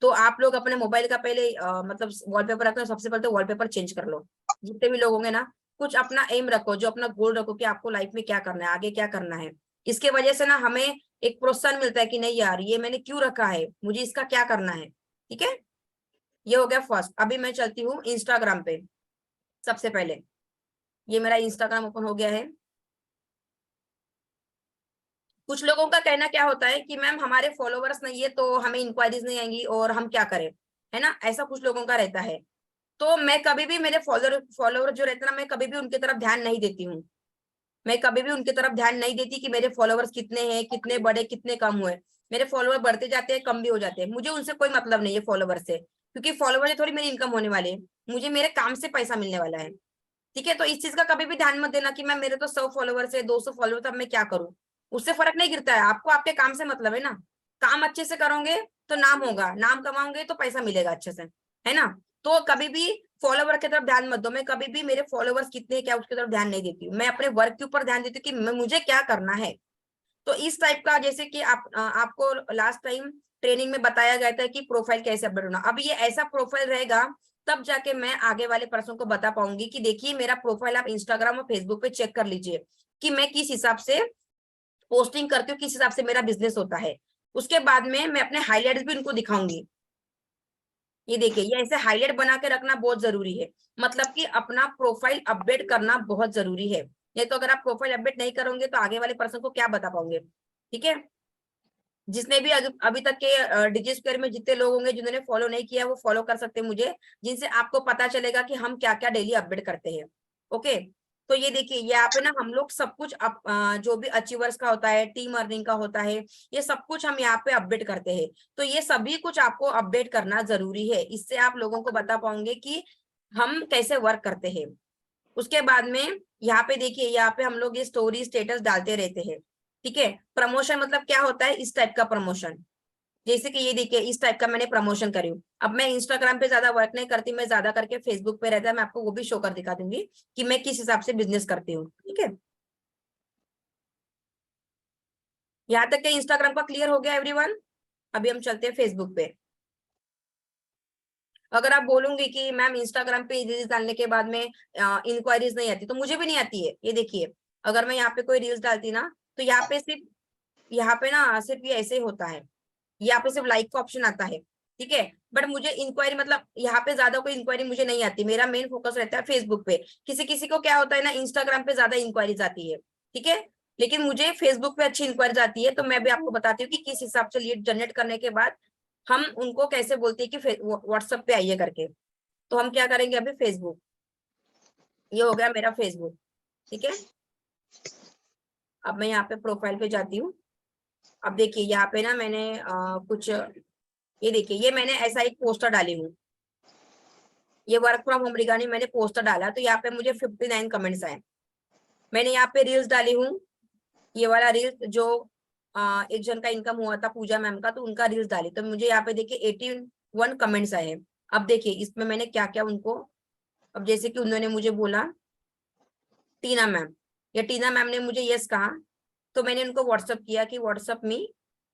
तो आप लोग अपने मोबाइल का पहले मतलब वॉलपेपर रखना, सबसे पहले तो वॉलपेपर चेंज कर लो। जितने भी लोग होंगे ना, कुछ अपना एम रखो, जो अपना गोल रखो कि आपको लाइफ में क्या करना है, आगे क्या करना है। इसके वजह से ना हमें एक प्रोत्साहन मिलता है कि नहीं यार, ये मैंने क्यों रखा है, मुझे इसका क्या करना है। ठीक है, ये हो गया फर्स्ट। अभी मैं चलती हूँ इंस्टाग्राम पे। सबसे पहले ये मेरा इंस्टाग्राम ओपन हो गया है। कुछ लोगों का कहना क्या होता है कि मैम हमारे फॉलोवर्स नहीं है तो हमें इंक्वायरीज नहीं आएंगी और हम क्या करें, है ना, ऐसा कुछ लोगों का रहता है। तो मैं कभी भी मेरे फॉलोवर जो रहते हैं ना, मैं कभी भी उनकी तरफ ध्यान नहीं देती हूँ। मैं कभी भी उनकी तरफ ध्यान नहीं देती कि मेरे फॉलोवर्स कितने हैं, कितने बढ़े, कितने कम हुए। मेरे फॉलोवर बढ़ते जाते हैं, कम भी हो जाते हैं, मुझे उनसे कोई मतलब नहीं है फॉलोवर से, क्योंकि फॉलोवर से थोड़ी मेरी इनकम होने वाली है, मुझे मेरे काम से पैसा मिलने वाला है। ठीक है, तो इस चीज का कभी भी ध्यान मत देना कि मैं मेरे तो 100 फॉलोवर है, 200 फॉलोवर, तब मैं क्या करूं। उससे फर्क नहीं गिरता है, आपको आपके काम से मतलब है ना। काम अच्छे से करोगे तो नाम होगा, नाम कमाओगे तो पैसा मिलेगा अच्छे से, है ना। तो कभी भी फॉलोवर की तरफ ध्यान मत दो। मैं कभी भी मेरे फॉलोवर्स कितने क्या उसकी तरफ ध्यान नहीं देती हूँ, मैं अपने वर्क के ऊपर ध्यान देती हूँ कि मुझे क्या करना है। तो इस टाइप का, जैसे कि आपको लास्ट टाइम ट्रेनिंग में बताया गया था कि प्रोफाइल कैसे अपडेट होना, अब ये ऐसा प्रोफाइल रहेगा, तब जाके मैं आगे वाले पर्सन को बता पाऊंगी कि देखिए मेरा प्रोफाइल आप इंस्टाग्राम और फेसबुक पे चेक कर लीजिए कि मैं किस हिसाब से पोस्टिंग करती हूँ, किस हिसाब से मेरा बिजनेस होता है। उसके बाद में मैं अपने हाईलाइट्स भी उनको दिखाऊंगी। ये देखिए, ये ऐसे हाईलाइट बना के रखना बहुत जरूरी है, मतलब कि अपना प्रोफाइल अपडेट करना बहुत जरूरी है। नहीं तो अगर आप प्रोफाइल अपडेट नहीं करोगे तो आगे वाले पर्सन को क्या बता पाओगे। ठीक है, जिसने भी अभी तक के डिजी स्क्वायर में जितने लोग होंगे जिन्होंने फॉलो नहीं किया, वो फॉलो कर सकते हैं मुझे, जिनसे आपको पता चलेगा कि हम क्या क्या डेली अपडेट करते हैं। ओके, तो ये देखिए यहाँ पे ना हम लोग सब कुछ जो भी अचीवर्स का होता है, टीम अर्निंग का होता है, ये सब कुछ हम यहाँ पे अपडेट करते हैं। तो ये सभी कुछ आपको अपडेट करना जरूरी है, इससे आप लोगों को बता पाओगे कि हम कैसे वर्क करते हैं। उसके बाद में यहाँ पे देखिए, यहाँ पे हम लोग ये स्टोरी स्टेटस डालते रहते हैं। ठीक है, प्रमोशन मतलब क्या होता है, इस टाइप का प्रमोशन। जैसे कि ये देखिए, इस टाइप का मैंने प्रमोशन करी हूँ। अब मैं इंस्टाग्राम पे ज्यादा वर्क नहीं करती, मैं ज्यादा करके फेसबुक पे रहता है, मैं आपको वो भी शो कर दिखा दूंगी कि मैं किस हिसाब से बिजनेस करती हूँ। ठीक है, यहाँ तक के इंस्टाग्राम का क्लियर हो गया एवरीवन। अभी हम चलते हैं फेसबुक पे। अगर आप बोलोगे कि मैम इंस्टाग्राम पे रील्स डालने के बाद में इंक्वायरीज नहीं आती, तो मुझे भी नहीं आती है। ये देखिए, अगर मैं यहाँ पे कोई रील्स डालती ना, तो यहाँ पे सिर्फ, यहाँ पे ना सिर्फ ये ऐसे ही होता है, यहाँ पे सिर्फ लाइक का ऑप्शन आता है। ठीक है, बट मुझे इंक्वायरी मतलब यहाँ पे ज्यादा कोई इंक्वायरी मुझे नहीं आती, मेरा मेन फोकस रहता है फेसबुक पे। किसी किसी को क्या होता है ना, इंस्टाग्राम पे ज्यादा इंक्वायरीज आती है। ठीक है, लेकिन मुझे फेसबुक पे अच्छी इंक्वायरीज आती है। तो मैं भी आपको बताती हूँ कि किस हिसाब से लीड जनरेट करने के बाद हम उनको कैसे बोलते हैं कि व्हाट्सएप पे आइए करके। तो हम क्या करेंगे अभी, फेसबुक। ये हो गया मेरा फेसबुक। ठीक है, अब मैं यहाँ पे प्रोफाइल पे जाती हूँ। अब देखिए यहाँ पे ना मैंने कुछ, ये देखिए, ये मैंने ऐसा एक पोस्टर डाली हूँ, ये वर्क फ्रॉम होम रिगार्डिंग मैंने पोस्टर डाला, तो यहाँ पे मुझे 59 कमेंट्स आए। मैंने यहाँ पे रील्स डाली हूँ, ये वाला रील्स जो एक जन का इनकम हुआ था, पूजा मैम का, तो उनका रील्स डाली, तो मुझे यहाँ पे देखिए 81 कमेंट्स आए हैं। अब देखिए इसमें मैंने क्या क्या उनको, अब जैसे कि उन्होंने मुझे बोला टीना मैम, या टीना मैम ने मुझे यस कहा, तो मैंने उनको व्हाट्सअप किया कि व्हाट्सअप में,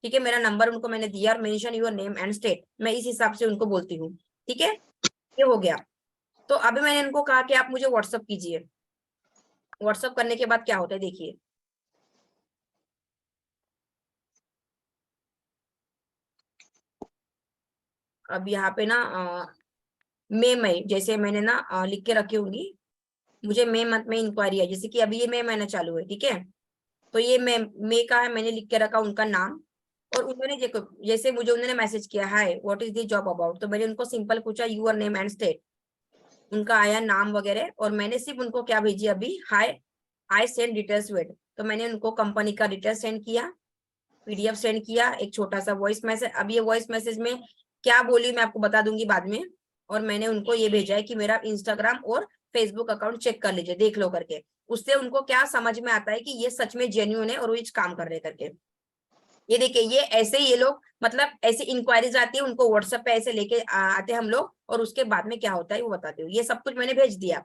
ठीक है, मेरा नंबर उनको मैंने दिया और mention your name and state, मैं इस हिसाब से उनको बोलती हूँ। ठीक है, ये हो गया। तो अभी मैंने उनको कहा कि आप मुझे व्हाट्सअप कीजिए। व्हाट्सअप करने के बाद क्या होता है देखिए, अब यहाँ पे ना मई जैसे मैंने ना लिख के रखी होंगी, मुझे मई मंथ में इंक्वायरी है, जैसे कि अभी ये मई महीना चालू है। ठीक है, तो ये मई का है, मैंने लिख के रखा उनका नाम। और उन्होंने जैसे मुझे उन्होंने मैसेज किया, hi what is the job about, तो मैंने उनको सिंपल पूछा यूर नेम एंड स्टेट, उनका आया नाम वगैरह, और मैंने सिर्फ उनको क्या भेजी अभी, हाय आई सेंड डिटेल्स वेट, तो मैंने उनको कंपनी का डिटेल्स सेंड किया, पीडीएफ सेंड किया, एक छोटा सा वॉइस मैसेज। अब ये वॉइस मैसेज में क्या बोली मैं आपको बता दूंगी बाद में। और मैंने उनको ये भेजा है कि मेरा इंस्टाग्राम और फेसबुक अकाउंट चेक कर लीजिए, देख लो करके। उससे उनको क्या समझ में आता है कि ये सच में जेन्युइन है और वो काम कर रहे करके। ये देखिए, ये ऐसे ये लोग मतलब ऐसी इंक्वायरीज आती है, उनको व्हाट्सएप पे ऐसे लेके आते हैं हम लोग, और उसके बाद में क्या होता है वो बताते हो। ये सब कुछ मैंने भेज दिया।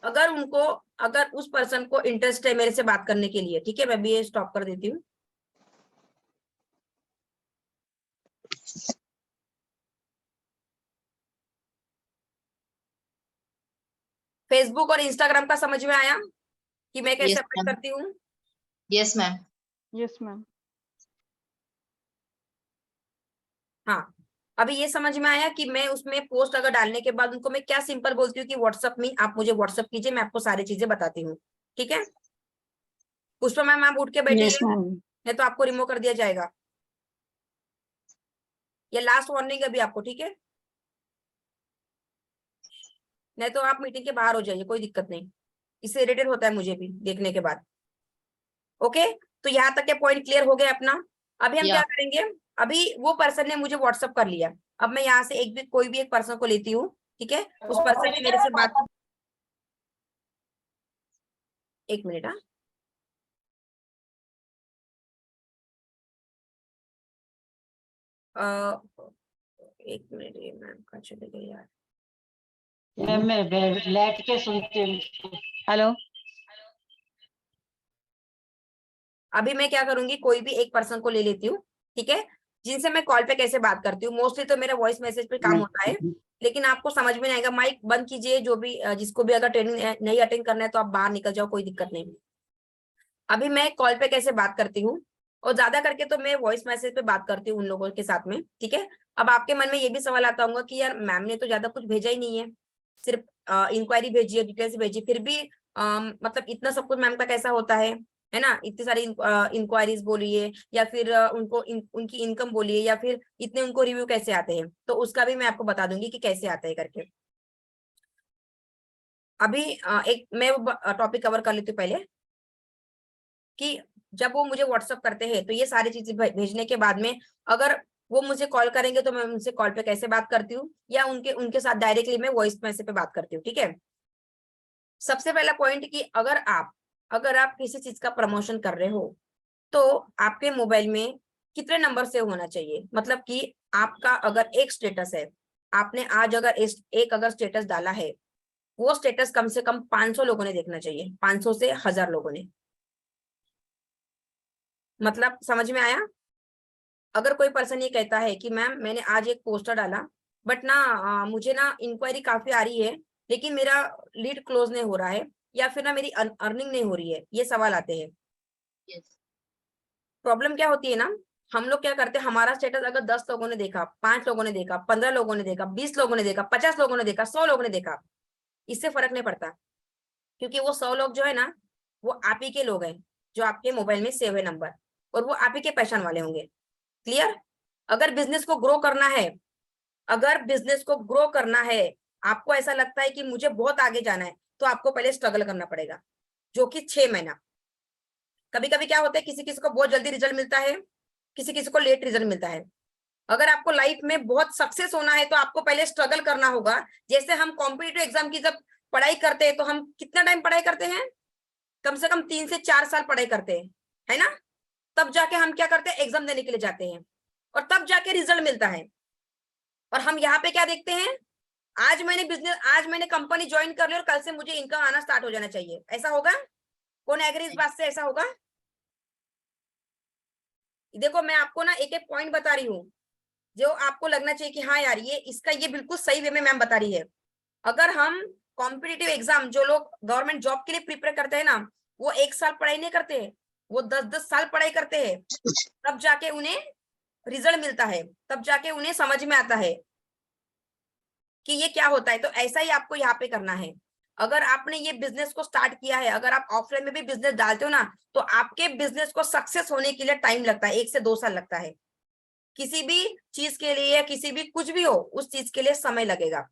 अगर उनको, अगर उस पर्सन को इंटरेस्ट है मेरे से बात करने के लिए, ठीक है, मैं भी ये स्टॉप कर देती हूँ। फेसबुक और इंस्टाग्राम का समझ में आया कि मैं कैसे Yes, अप्लाई ma'am. करती हूँ? Yes, ma'am. Yes, ma'am. हाँ, अभी ये समझ में आया कि मैं उसमें पोस्ट अगर डालने के बाद उनको मैं क्या सिंपल बोलती हूँ कि व्हाट्सएप में आप मुझे व्हाट्सएप कीजिए, मैं आपको सारी चीजें बताती हूँ। ठीक है, पुष्पा मैम आप उठ के बैठिए, Yes, ma'am. नहीं तो आपको रिमूव कर दिया जाएगा। ये लास्ट वार्निंग अभी आपको, ठीक है? नहीं तो आप मीटिंग के बाहर हो जाइए, कोई दिक्कत नहीं, इससे इरिटेट होता है मुझे भी देखने के बाद। ओके, तो यहाँ तक के पॉइंट क्लियर हो गए अपना। अभी हम क्या Yeah. करेंगे, अभी वो पर्सन ने मुझे व्हाट्सअप कर लिया, अब मैं यहाँ से कोई भी एक पर्सन को लेती हूँ, ठीक है? उस पर्सन ने मेरे से बात, एक मिनट, हाँ, एक मिनट, ये मैम कहाँ चले गए यार? मैं लेट के सुनती हूँ। हेलो। अभी मैं क्या करूंगी, कोई भी एक पर्सन को ले लेती हूँ, ठीक है? जिनसे मैं कॉल पे कैसे बात करती हूँ, मोस्टली तो मेरा वॉइस मैसेज पे काम होता है, लेकिन आपको समझ में नहीं आएगा। माइक बंद कीजिए, जो भी जिसको भी अगर ट्रेनिंग नहीं अटेंड करना है तो आप बाहर निकल जाओ, कोई दिक्कत नहीं। अभी मैं कॉल पे कैसे बात करती हूँ, और ज्यादा करके तो मैं वॉइस मैसेज पे बात करती हूँ उन लोगों के साथ में, ठीक है? अब आपके मन में ये भी सवाल आता होगा कि यार मैम ने तो ज्यादा कुछ भेजा ही नहीं है, सिर्फ इंक्वायरी भेजी है, डिटेल्स भेजी, फिर भी मतलब इतना सब कुछ मैम का कैसा होता है ना? इतनी सारी इंक्वायरीज बोलिए, या फिर उनकी इनकम बोलिए, या फिर इतने उनको रिव्यू कैसे आते हैं, तो उसका भी मैं आपको बता दूंगी कि कैसे आता है करके। अभी एक मैं टॉपिक कवर कर लेती हूँ पहले, कि जब वो मुझे व्हाट्सअप करते हैं तो ये सारी चीजें भेजने के बाद में अगर वो मुझे कॉल करेंगे तो मैं उनसे कॉल पे कैसे बात करती हूँ, या उनके साथ डायरेक्टली मैं वॉइस मैसेज पे बात करती हूँ, ठीक है? सबसे पहला पॉइंट कि अगर आप किसी चीज का प्रमोशन कर रहे हो तो आपके मोबाइल में कितने नंबर से होना चाहिए, मतलब कि आपका अगर एक स्टेटस है, आपने आज अगर एक अगर स्टेटस डाला है, वो स्टेटस कम से कम 500 लोगों ने देखना चाहिए, 500 से 1000 लोगों ने। मतलब समझ में आया? अगर कोई पर्सन ये कहता है कि मैम मैंने आज एक पोस्टर डाला, बट ना मुझे ना इंक्वायरी काफी आ रही है, लेकिन मेरा लीड क्लोज नहीं हो रहा है, या फिर ना मेरी अर्निंग नहीं हो रही है, ये सवाल आते हैं। Yes. प्रॉब्लम क्या होती है ना, हम लोग क्या करते हैं, हमारा स्टेटस अगर 10 लोगों ने देखा, 5 लोगों ने देखा, 15 लोगों ने देखा, 20 लोगों ने देखा, 50 लोगों ने देखा, 100 लोगों ने देखा, इससे फर्क नहीं पड़ता, क्योंकि वो 100 लोग जो है ना, वो आप ही के लोग हैं, जो आपके मोबाइल में सेव है नंबर, और वो आप ही के पहचान वाले होंगे। क्लियर? अगर बिजनेस को ग्रो करना है, अगर बिजनेस को ग्रो करना है, आपको ऐसा लगता है कि मुझे बहुत आगे जाना है, तो आपको पहले स्ट्रगल करना पड़ेगा, जो कि 6 महीना। कभी कभी क्या होता है, किसी किसी को बहुत जल्दी रिजल्ट मिलता है, किसी किसी को लेट रिजल्ट मिलता है। अगर आपको लाइफ में बहुत सक्सेस होना है तो आपको पहले स्ट्रगल करना होगा। जैसे हम कॉम्पिटिटिव एग्जाम की जब पढ़ाई करते हैं तो हम कितना टाइम पढ़ाई करते हैं, कम से कम 3 से 4 साल पढ़ाई करते हैं, है ना? तब जाके हम क्या करते हैं, एग्जाम देने के लिए जाते हैं, और तब जाके रिजल्ट मिलता है। और हम यहाँ पे क्या देखते हैं, आज मैंने कंपनी ज्वाइन कर ली और कल से मुझे इनकम आना स्टार्ट हो जाना चाहिए, ऐसा होगा? कौन एग्री इस बात से, ऐसा होगा? देखो मैं आपको ना एक एक पॉइंट बता रही हूँ, जो आपको लगना चाहिए कि हाँ यार ये बिल्कुल सही वे में मैम बता रही है। अगर हम कॉम्पिटिटिव एग्जाम, जो लोग गवर्नमेंट जॉब के लिए प्रिपेयर करते हैं ना, वो 1 साल पढ़ाई नहीं करते, वो 10-10 साल पढ़ाई करते हैं, तब जाके उन्हें रिजल्ट मिलता है, तब जाके उन्हें समझ में आता है कि ये क्या होता है। तो ऐसा ही आपको यहाँ पे करना है। अगर आपने ये बिजनेस को स्टार्ट किया है, अगर आप ऑफलाइन में भी बिजनेस डालते हो ना, तो आपके बिजनेस को सक्सेस होने के लिए टाइम लगता है, 1 से 2 साल लगता है। किसी भी चीज के लिए या किसी भी कुछ भी हो, उस चीज के लिए समय लगेगा।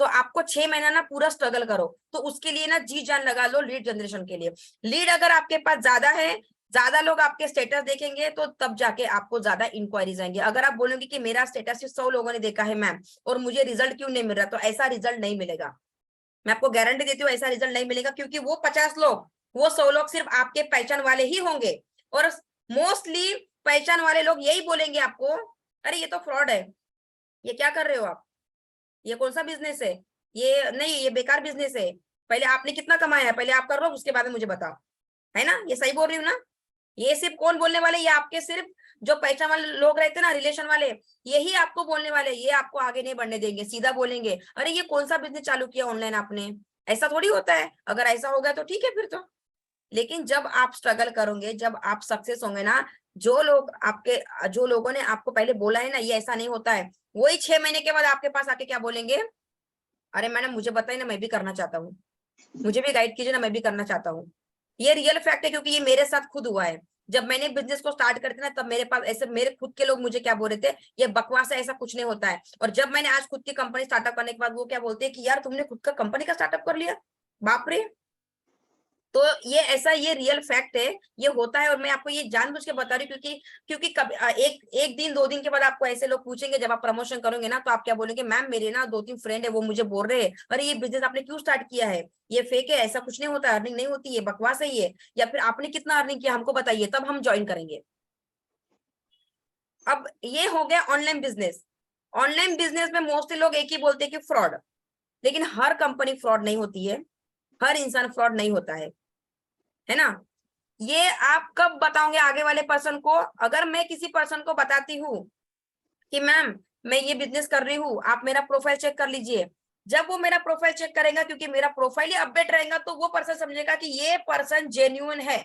तो आपको 6 महीना ना पूरा स्ट्रगल करो, तो उसके लिए ना जी जान लगा लो लीड जनरेशन के लिए। लीड अगर आपके पास ज्यादा है, ज्यादा लोग आपके स्टेटस देखेंगे, तो तब जाके आपको ज्यादा इंक्वायरीज आएंगे। अगर आप बोलोगे कि मेरा स्टेटस सिर्फ 100 लोगों ने देखा है मैम, और मुझे रिजल्ट क्यों नहीं मिल रहा, तो ऐसा रिजल्ट नहीं मिलेगा। मैं आपको गारंटी देती हूँ, ऐसा रिजल्ट नहीं मिलेगा, क्योंकि वो 50 लोग, वो 100 लोग सिर्फ आपके पहचान वाले ही होंगे, और मोस्टली पहचान वाले लोग यही बोलेंगे आपको, अरे ये तो फ्रॉड है, ये क्या कर रहे हो आप, ये कौन सा बिजनेस है, ये नहीं, ये बेकार बिजनेस है, पहले आपने कितना कमाया है, पहले आप कर लो, उसके बाद में मुझे बताओ, है ना? ये सही बोल रही हूँ ना? ये सिर्फ कौन बोलने वाले, ये आपके सिर्फ जो पहचान वाले लोग रहते हैं ना, रिलेशन वाले, यही आपको बोलने वाले, ये आपको आगे नहीं बढ़ने देंगे, सीधा बोलेंगे अरे ये कौन सा बिजनेस चालू किया ऑनलाइन आपने, ऐसा थोड़ी होता है। अगर ऐसा हो गया तो ठीक है फिर तो। लेकिन जब आप स्ट्रगल करोगे, जब आप सक्सेस होंगे ना, जो लोगों ने आपको पहले बोला है ना ये ऐसा नहीं होता है, वही 6 महीने के बाद आपके पास आके क्या बोलेंगे, अरे मैडम मुझे बताइए ना, मैं भी करना चाहता हूँ, मुझे भी गाइड कीजिए ना, मैं भी करना चाहता हूँ। ये रियल फैक्ट है, क्योंकि ये मेरे साथ खुद हुआ है। जब मैंने बिजनेस को स्टार्ट करते ना, तब मेरे पास ऐसे मेरे खुद के लोग मुझे क्या बोल रहे थे, ये बकवास है, ऐसा कुछ नहीं होता है। और जब मैंने आज खुद की कंपनी स्टार्टअप करने के बाद वो क्या बोलते हैं कि यार तुमने खुद का कंपनी का स्टार्टअप कर लिया, बाप रे। तो ये ऐसा, ये रियल फैक्ट है, ये होता है। और मैं आपको ये जानबूझ के बता रही हूँ, क्योंकि कभी एक दिन 2 दिन के बाद आपको ऐसे लोग पूछेंगे, जब आप प्रमोशन करोगे ना, तो आप क्या बोलेंगे, मैम मेरे ना 2-3 फ्रेंड है, वो मुझे बोल रहे हैं अरे ये बिजनेस आपने क्यों स्टार्ट किया है, ये फेक है, ऐसा कुछ नहीं होता, अर्निंग नहीं होती है, बकवास है ये, या फिर आपने कितना अर्निंग किया हमको बताइए, तब हम ज्वाइन करेंगे। अब ये हो गया ऑनलाइन बिजनेस। ऑनलाइन बिजनेस में मोस्टली लोग एक ही बोलते हैं कि फ्रॉड, लेकिन हर कंपनी फ्रॉड नहीं होती है, हर इंसान फ्रॉड नहीं होता है ना। ये आप कब बताओगे आगे वाले पर्सन को, अगर मैं किसी पर्सन को बताती हूँ कि मैम मैं ये बिजनेस कर रही हूँ, आप मेरा प्रोफाइल चेक कर लीजिए, जब वो मेरा प्रोफाइल चेक करेगा, क्योंकि मेरा प्रोफाइल ही अपडेट रहेगा, तो वो पर्सन समझेगा कि ये पर्सन जेन्युइन है,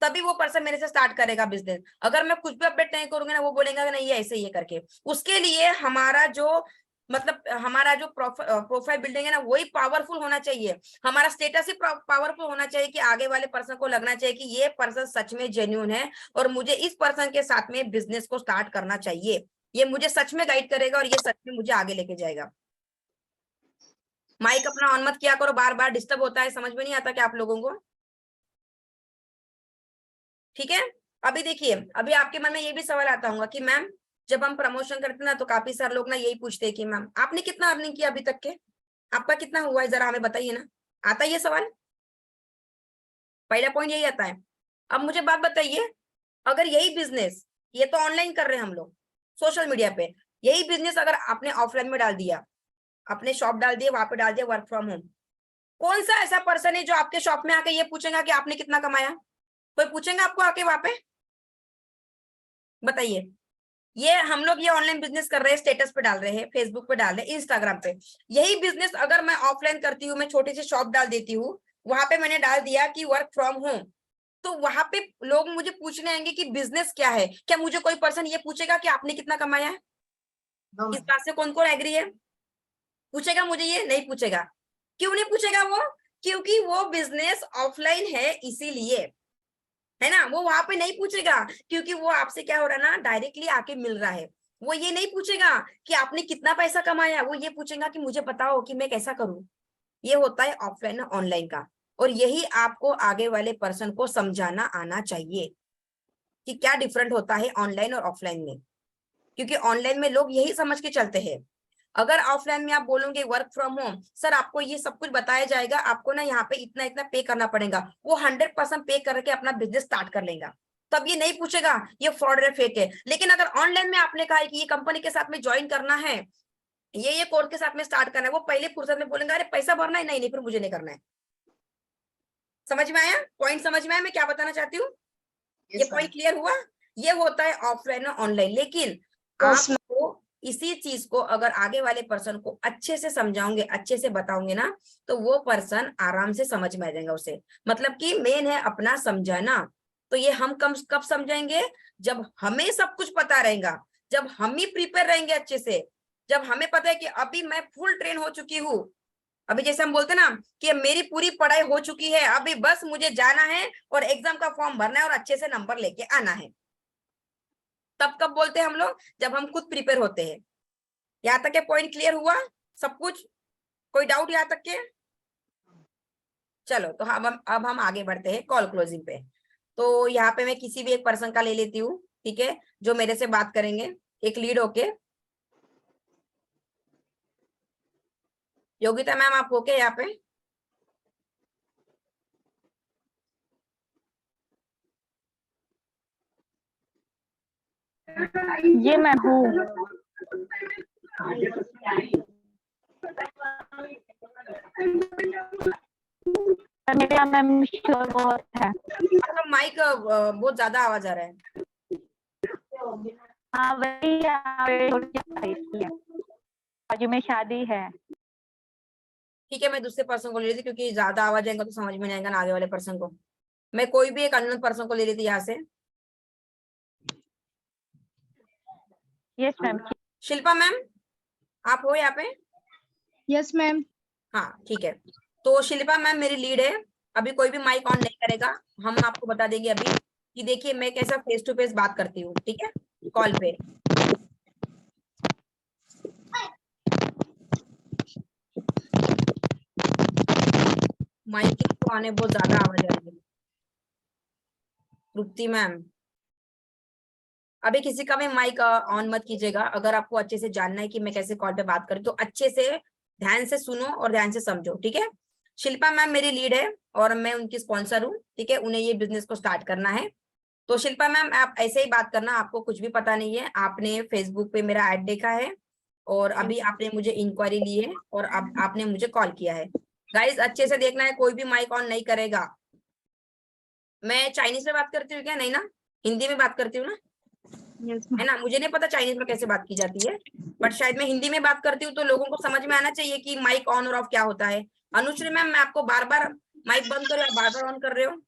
तभी वो पर्सन मेरे से स्टार्ट करेगा बिजनेस। अगर मैं कुछ भी अपडेट नहीं करूंगी ना, वो बोलेगा कि नहीं ये ऐसे ही करके। उसके लिए हमारा जो प्रोफाइल बिल्डिंग है ना, वही पावरफुल होना चाहिए, हमारा स्टेटस ही पावरफुल होना चाहिए, कि आगे वाले पर्सन को लगना चाहिए कि ये पर्सन सच में जेन्युइन है और मुझे इस पर्सन के साथ में बिजनेस को स्टार्ट करना चाहिए, ये मुझे सच में गाइड करेगा और ये सच में मुझे आगे लेके जाएगा। माइक अपना ऑन मत किया करो, बार बार डिस्टर्ब होता है, समझ में नहीं आता क्या आप लोगों को, ठीक है। अभी देखिए, अभी आपके मन में ये भी सवाल आता होगा कि मैम जब हम प्रमोशन करते हैं ना, तो काफी सारे लोग ना यही पूछते हैं कि मैम आपने कितना अर्निंग किया अभी तक के, आपका कितना हुआ है, जरा हमें बताइए ना। आता है ये सवाल, पहला पॉइंट यही आता है। अब मुझे बात बताइए, अगर यही बिजनेस, ये तो ऑनलाइन कर रहे हैं हम लोग सोशल मीडिया पे, यही बिजनेस अगर आपने ऑफलाइन में डाल दिया, अपने शॉप डाल दिए, वहां पे डाल दिया वर्क फ्रॉम होम, कौन सा ऐसा पर्सन है जो आपके शॉप में आके ये पूछेगा कि आपने कितना कमाया, कोई पूछेगा आपको आके वहां पे, बताइए। ये हम लोग ये ऑनलाइन बिजनेस कर रहे हैं, स्टेटस पे डाल रहे हैं, फेसबुक पे डाल रहे हैं, इंस्टाग्राम पे। यही बिजनेस अगर मैं ऑफलाइन करती हूँ, मैं छोटी सी शॉप डाल देती हूँ, वहां पे मैंने डाल दिया कि वर्क फ्रॉम होम, तो वहां पे लोग मुझे पूछने आएंगे कि बिजनेस क्या है। क्या मुझे कोई पर्सन ये पूछेगा कि आपने कितना कमाया है? इस बात से कौन कौन एग्री है? पूछेगा मुझे ये? नहीं पूछेगा। क्यों नहीं पूछेगा वो? क्योंकि वो बिजनेस ऑफलाइन है, इसीलिए, है ना। वो वहां पे नहीं पूछेगा, क्योंकि वो आपसे क्या हो रहा है ना, डायरेक्टली आके मिल रहा है। वो ये नहीं पूछेगा कि आपने कितना पैसा कमाया, वो ये पूछेगा कि मुझे बताओ कि मैं कैसा करूं। ये होता है ऑफलाइन और ऑनलाइन का, और यही आपको आगे वाले पर्सन को समझाना आना चाहिए कि क्या डिफरेंट होता है ऑनलाइन और ऑफलाइन में। क्योंकि ऑनलाइन में लोग यही समझ के चलते हैं। अगर ऑफलाइन में आप बोलोगे वर्क फ्रॉम होम, सर आपको ये सब कुछ बताया जाएगा, आपको ना यहाँ पे इतना इतना पे करना पड़ेगा, वो 100% पे करके अपना बिजनेस स्टार्ट कर लेगा, तब ये नहीं पूछेगा ये फ्रॉड है, फेक है। लेकिन अगर ऑनलाइन में आपने कहा है कि ये कंपनी के साथ में ज्वाइन करना है, ये कोर्स के साथ में स्टार्ट करना है, वो पहले फुर्सत में बोलेंगे अरे पैसा भरना है, नहीं नहीं फिर मुझे नहीं करना है। समझ में आया पॉइंट? समझ में आया मैं क्या बताना चाहती हूँ? ये पॉइंट क्लियर हुआ? ये होता है ऑफलाइन और ऑनलाइन। लेकिन आपको इसी चीज को अगर आगे वाले पर्सन को अच्छे से समझाओगे, अच्छे से बताओगे ना, तो वो पर्सन आराम से समझ में आ जाएगा उसे। मतलब कि मेन है अपना समझाना। तो ये हम कब समझाएंगे? जब हमें सब कुछ पता रहेगा, जब हम ही प्रिपेयर रहेंगे अच्छे से, जब हमें पता है कि अभी मैं फुल ट्रेन हो चुकी हूँ। अभी जैसे हम बोलते ना कि मेरी पूरी पढ़ाई हो चुकी है, अभी बस मुझे जाना है और एग्जाम का फॉर्म भरना है और अच्छे से नंबर लेके आना है। तब कब बोलते हैं हम लोग? जब हम खुद प्रिपेयर होते हैं। यहाँ तक के पॉइंट क्लियर हुआ सब कुछ? कोई डाउट यहाँ तक के? चलो तो अब हम आगे बढ़ते हैं कॉल क्लोजिंग पे। तो यहाँ पे मैं किसी भी एक पर्सन का ले लेती हूँ, ठीक है, जो मेरे से बात करेंगे एक लीड होके। योगिता मैम आप हो क्या यहाँ पे? ये मैं हूँ। मेरे यहाँ मैम शोर बहुत है। आपका माइक बहुत ज्यादा आवाज आ रहा है। हाँ वही यहाँ पे छोटी सी है, बाजू में शादी है। ठीक है, मैं दूसरे पर्सन को ले रही थी क्योंकि ज्यादा आवाज आएगा तो समझ में नहीं आएगा ना आगे वाले पर्सन को। मैं कोई भी एक अननोन पर्सन को ले रही थी यहाँ से। Yes ma'am. शिल्पा मैम, आप हो यहाँ पे? Yes ma'am. हाँ ठीक है, तो शिल्पा मैम मेरी लीड है। अभी कोई भी माइक ऑन नहीं करेगा। हम आपको बता देंगे अभी कि देखिए मैं कैसा फेस टू फेस बात करती हूँ, ठीक है, कॉल पे। माइक तो आने बहुत ज्यादा आवाज आ रही है। तृप्ति मैम, अभी किसी का भी माइक ऑन मत कीजिएगा। अगर आपको अच्छे से जानना है कि मैं कैसे कॉल पे बात करूँ तो अच्छे से ध्यान से सुनो और ध्यान से समझो, ठीक है। शिल्पा मैम मेरी लीड है और मैं उनकी स्पॉन्सर हूँ, ठीक है। उन्हें ये बिजनेस को स्टार्ट करना है। तो शिल्पा मैम आप ऐसे ही बात करना, आपको कुछ भी पता नहीं है। आपने फेसबुक पे मेरा ऐड देखा है और अभी आपने मुझे इंक्वायरी ली है और अब आपने मुझे कॉल किया है। गाइज अच्छे से देखना है, कोई भी माइक ऑन नहीं करेगा। मैं चाइनीज में बात करती हूँ क्या? नहीं ना, हिंदी में बात करती हूँ ना, है ना। मुझे नहीं पता चाइनीज में कैसे बात की जाती है, बट शायद मैं हिंदी में बात करती हूँ तो लोगों को समझ में आना चाहिए कि माइक ऑन और ऑफ क्या होता है। अनुश्री मैम, मैं आपको बार बार माइक बंद कर रहे हो, बार बार ऑन कर रहे हो।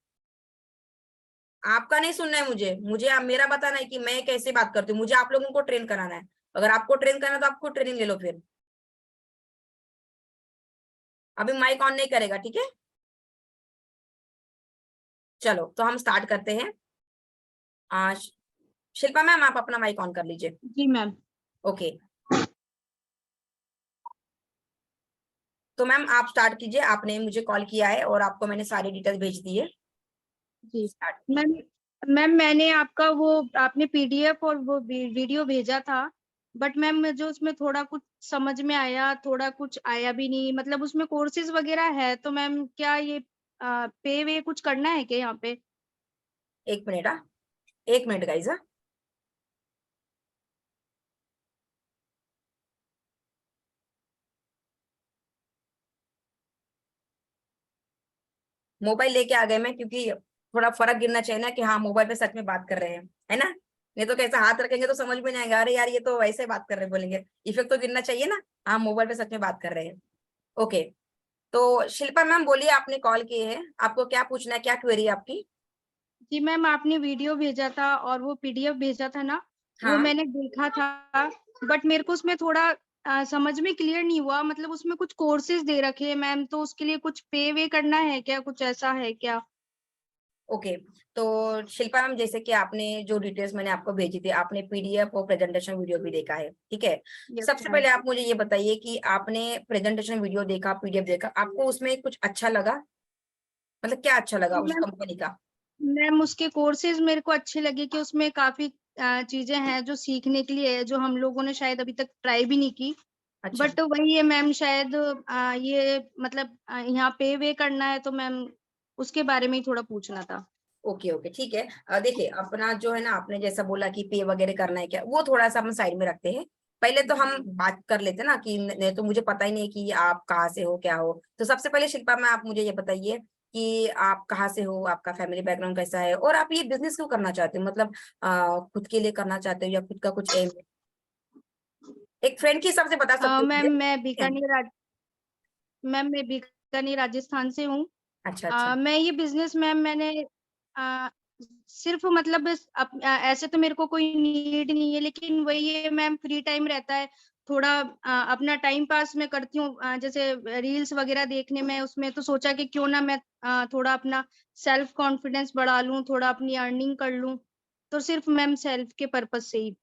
आपका नहीं सुनना है मुझे आप मेरा बताना है कि मैं कैसे बात करती हूँ। मुझे आप लोगों को ट्रेन कराना है। अगर आपको ट्रेन करना है तो आपको ट्रेनिंग ले लो फिर। अभी माइक ऑन नहीं करेगा, ठीक है। चलो तो हम स्टार्ट करते हैं आज। शिल्पा मैम आप अपना माइक ऑन कर लीजिए। जी मैम। ओके, तो मैम आप स्टार्ट कीजिए। आपने मुझे कॉल किया है और आपको मैंने सारी डिटेल्स भेज दी है। जी स्टार्ट। मैम। मैम मैंने आपका वो आपने पीडीएफ और वो वीडियो भेजा था, बट मैम जो उसमें थोड़ा कुछ समझ में आया, थोड़ा कुछ आया भी नहीं। मतलब उसमें कोर्सेज वगैरह है तो मैम क्या ये पे वे कुछ करना है क्या यहाँ पे? एक मिनट, हाँ एक मिनट गाइज। हाँ मोबाइल लेके आ गए मैं, क्योंकि थोड़ा फर्क गिरना चाहिए ना कि हाँ मोबाइल पे सच में बात कर रहे हैं, है ना। नहीं तो कैसे हाथ रखेंगे तो समझ में नहीं आएगा, अरे यार ये तो वैसे बात कर रहे हैं बोलेंगे। इफेक्ट तो गिरना चाहिए ना, हाँ मोबाइल पे सच में बात कर रहे हैं। ओके, तो शिल्पा मैम बोलिए, आपने कॉल किए हैं, आपको क्या पूछना है, क्या क्वेरी है आपकी? जी मैम, आपने वीडियो भेजा था और वो पीडीएफ भेजा था ना, वो हाँ मैंने देखा था, बट मेरे को उसमें थोड़ा समझ में क्लियर नहीं हुआ। मतलब उसमें कुछ कोर्सेज दे रखे हैं मैम, तो उसके लिए कुछ पे वे करना है क्या, कुछ ऐसा है क्या? ओके, तो शिल्पा मैम जैसे कि आपने जो डिटेल्स मैंने आपको भेजी थी, आपने पीडीएफ और प्रेजेंटेशन वीडियो भी देखा है, ठीक है। Yes, सबसे ma'am. पहले आप मुझे ये बताइए कि आपने प्रेजेंटेशन वीडियो देखा, पीडीएफ देखा, आपको उसमें कुछ अच्छा लगा? मतलब क्या अच्छा लगा उस मैम कंपनी का? मैम उसके कोर्सेज मेरे को अच्छे लगे कि उसमें काफी चीजें हैं जो सीखने के लिए है, जो हम लोगों ने शायद अभी तक ट्राई भी नहीं की। अच्छा, बट वही है मैम, शायद ये मतलब यहाँ पे वे करना है, तो मैम उसके बारे में ही थोड़ा पूछना था। ओके ओके ठीक है। देखिए अपना जो है ना, आपने जैसा बोला कि पे वगैरह करना है क्या, वो थोड़ा सा हम साइड में रखते हैं। पहले तो हम बात कर लेते हैं ना कि नहीं तो मुझे पता ही नहीं कि आप कहाँ से हो क्या हो। तो सबसे पहले शिल्पा में आप मुझे ये बताइए कि आप कहाँ से हो, आपका फैमिली बैकग्राउंड कैसा है और आप ये बिजनेस क्यों करना चाहते हो? मतलब खुद के लिए करना चाहते हो या खुद का कुछ एम है? एक फ्रेंड के हिसाब से बता सकते हो मैम मुझे। मैं बीकानेर राजस्थान से हूँ। अच्छा अच्छा मैं ये बिजनेस मैम मैंने सिर्फ मतलब ऐसे तो मेरे को कोई नीड नहीं है, लेकिन वही है मैम, फ्री टाइम रहता है थोड़ा अपना टाइम पास मैं करती हूँ, जैसे रील्स वगैरह देखने में, उसमें तो सोचा कि क्यों ना मैं थोड़ा अपना सेल्फ कॉन्फिडेंस बढ़ा लूं, थोड़ा अपनी अर्निंग कर लूं, तो सिर्फ मैम सेल्फ के पर्पज से ही।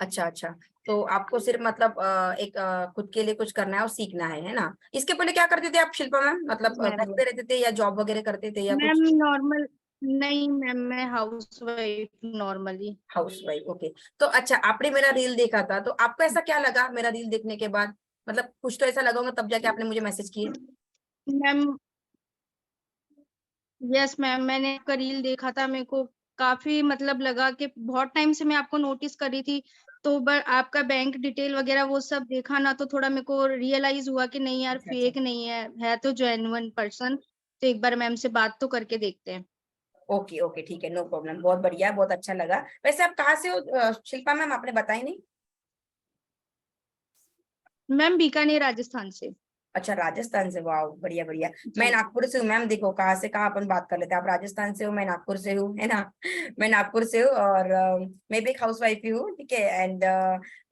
अच्छा अच्छा, तो आपको सिर्फ मतलब एक खुद के लिए कुछ करना है और सीखना है ना। इसके पहले क्या करते थे आप शिल्पा मैम? मतलब घर मैम पे रहते थे या जॉब वगैरह करते थे या मैम कुछ? नॉर्मल नहीं मैम, मैं house wife normally. House wife, okay. तो अच्छा, आपने मेरा रील देखा था तो आपको ऐसा क्या लगा मेरा रील देखने के बाद? मतलब कुछ तो ऐसा लगा होगा तब जाके आपने मुझे मैसेज किए। मैम यस मैम, मैंने आपका रील देखा था, मेरे को काफी मतलब लगा कि बहुत टाइम से मैं आपको नोटिस कर रही थी, तो आपका बैंक डिटेल वगैरह वो सब देखा ना, तो थोड़ा मेरे को रियलाइज हुआ कि नहीं यार, अच्छा अच्छा, फेक नहीं है, है तो जेन्युइन पर्सन, तो एक बार मैम से बात तो करके देखते हैं। ओके ओके ठीक है, नो प्रॉब्लम, बहुत बढ़िया, बहुत अच्छा लगा। वैसे आप कहाँ से हो शिल्पा मैम, आपने बताया नहीं? मैम बीकानेर राजस्थान से। अच्छा राजस्थान से, वाह बढ़िया बढ़िया। मैं जी नागपुर से हूँ मैम, देखो कहाँ से कहाँ अपन बात कर लेते हैं। आप राजस्थान से हो, मैं नागपुर से हूँ, है ना। मैं नागपुर से हूँ और मैं भी एक हाउस वाइफ ही हूँ, ठीक है। एंड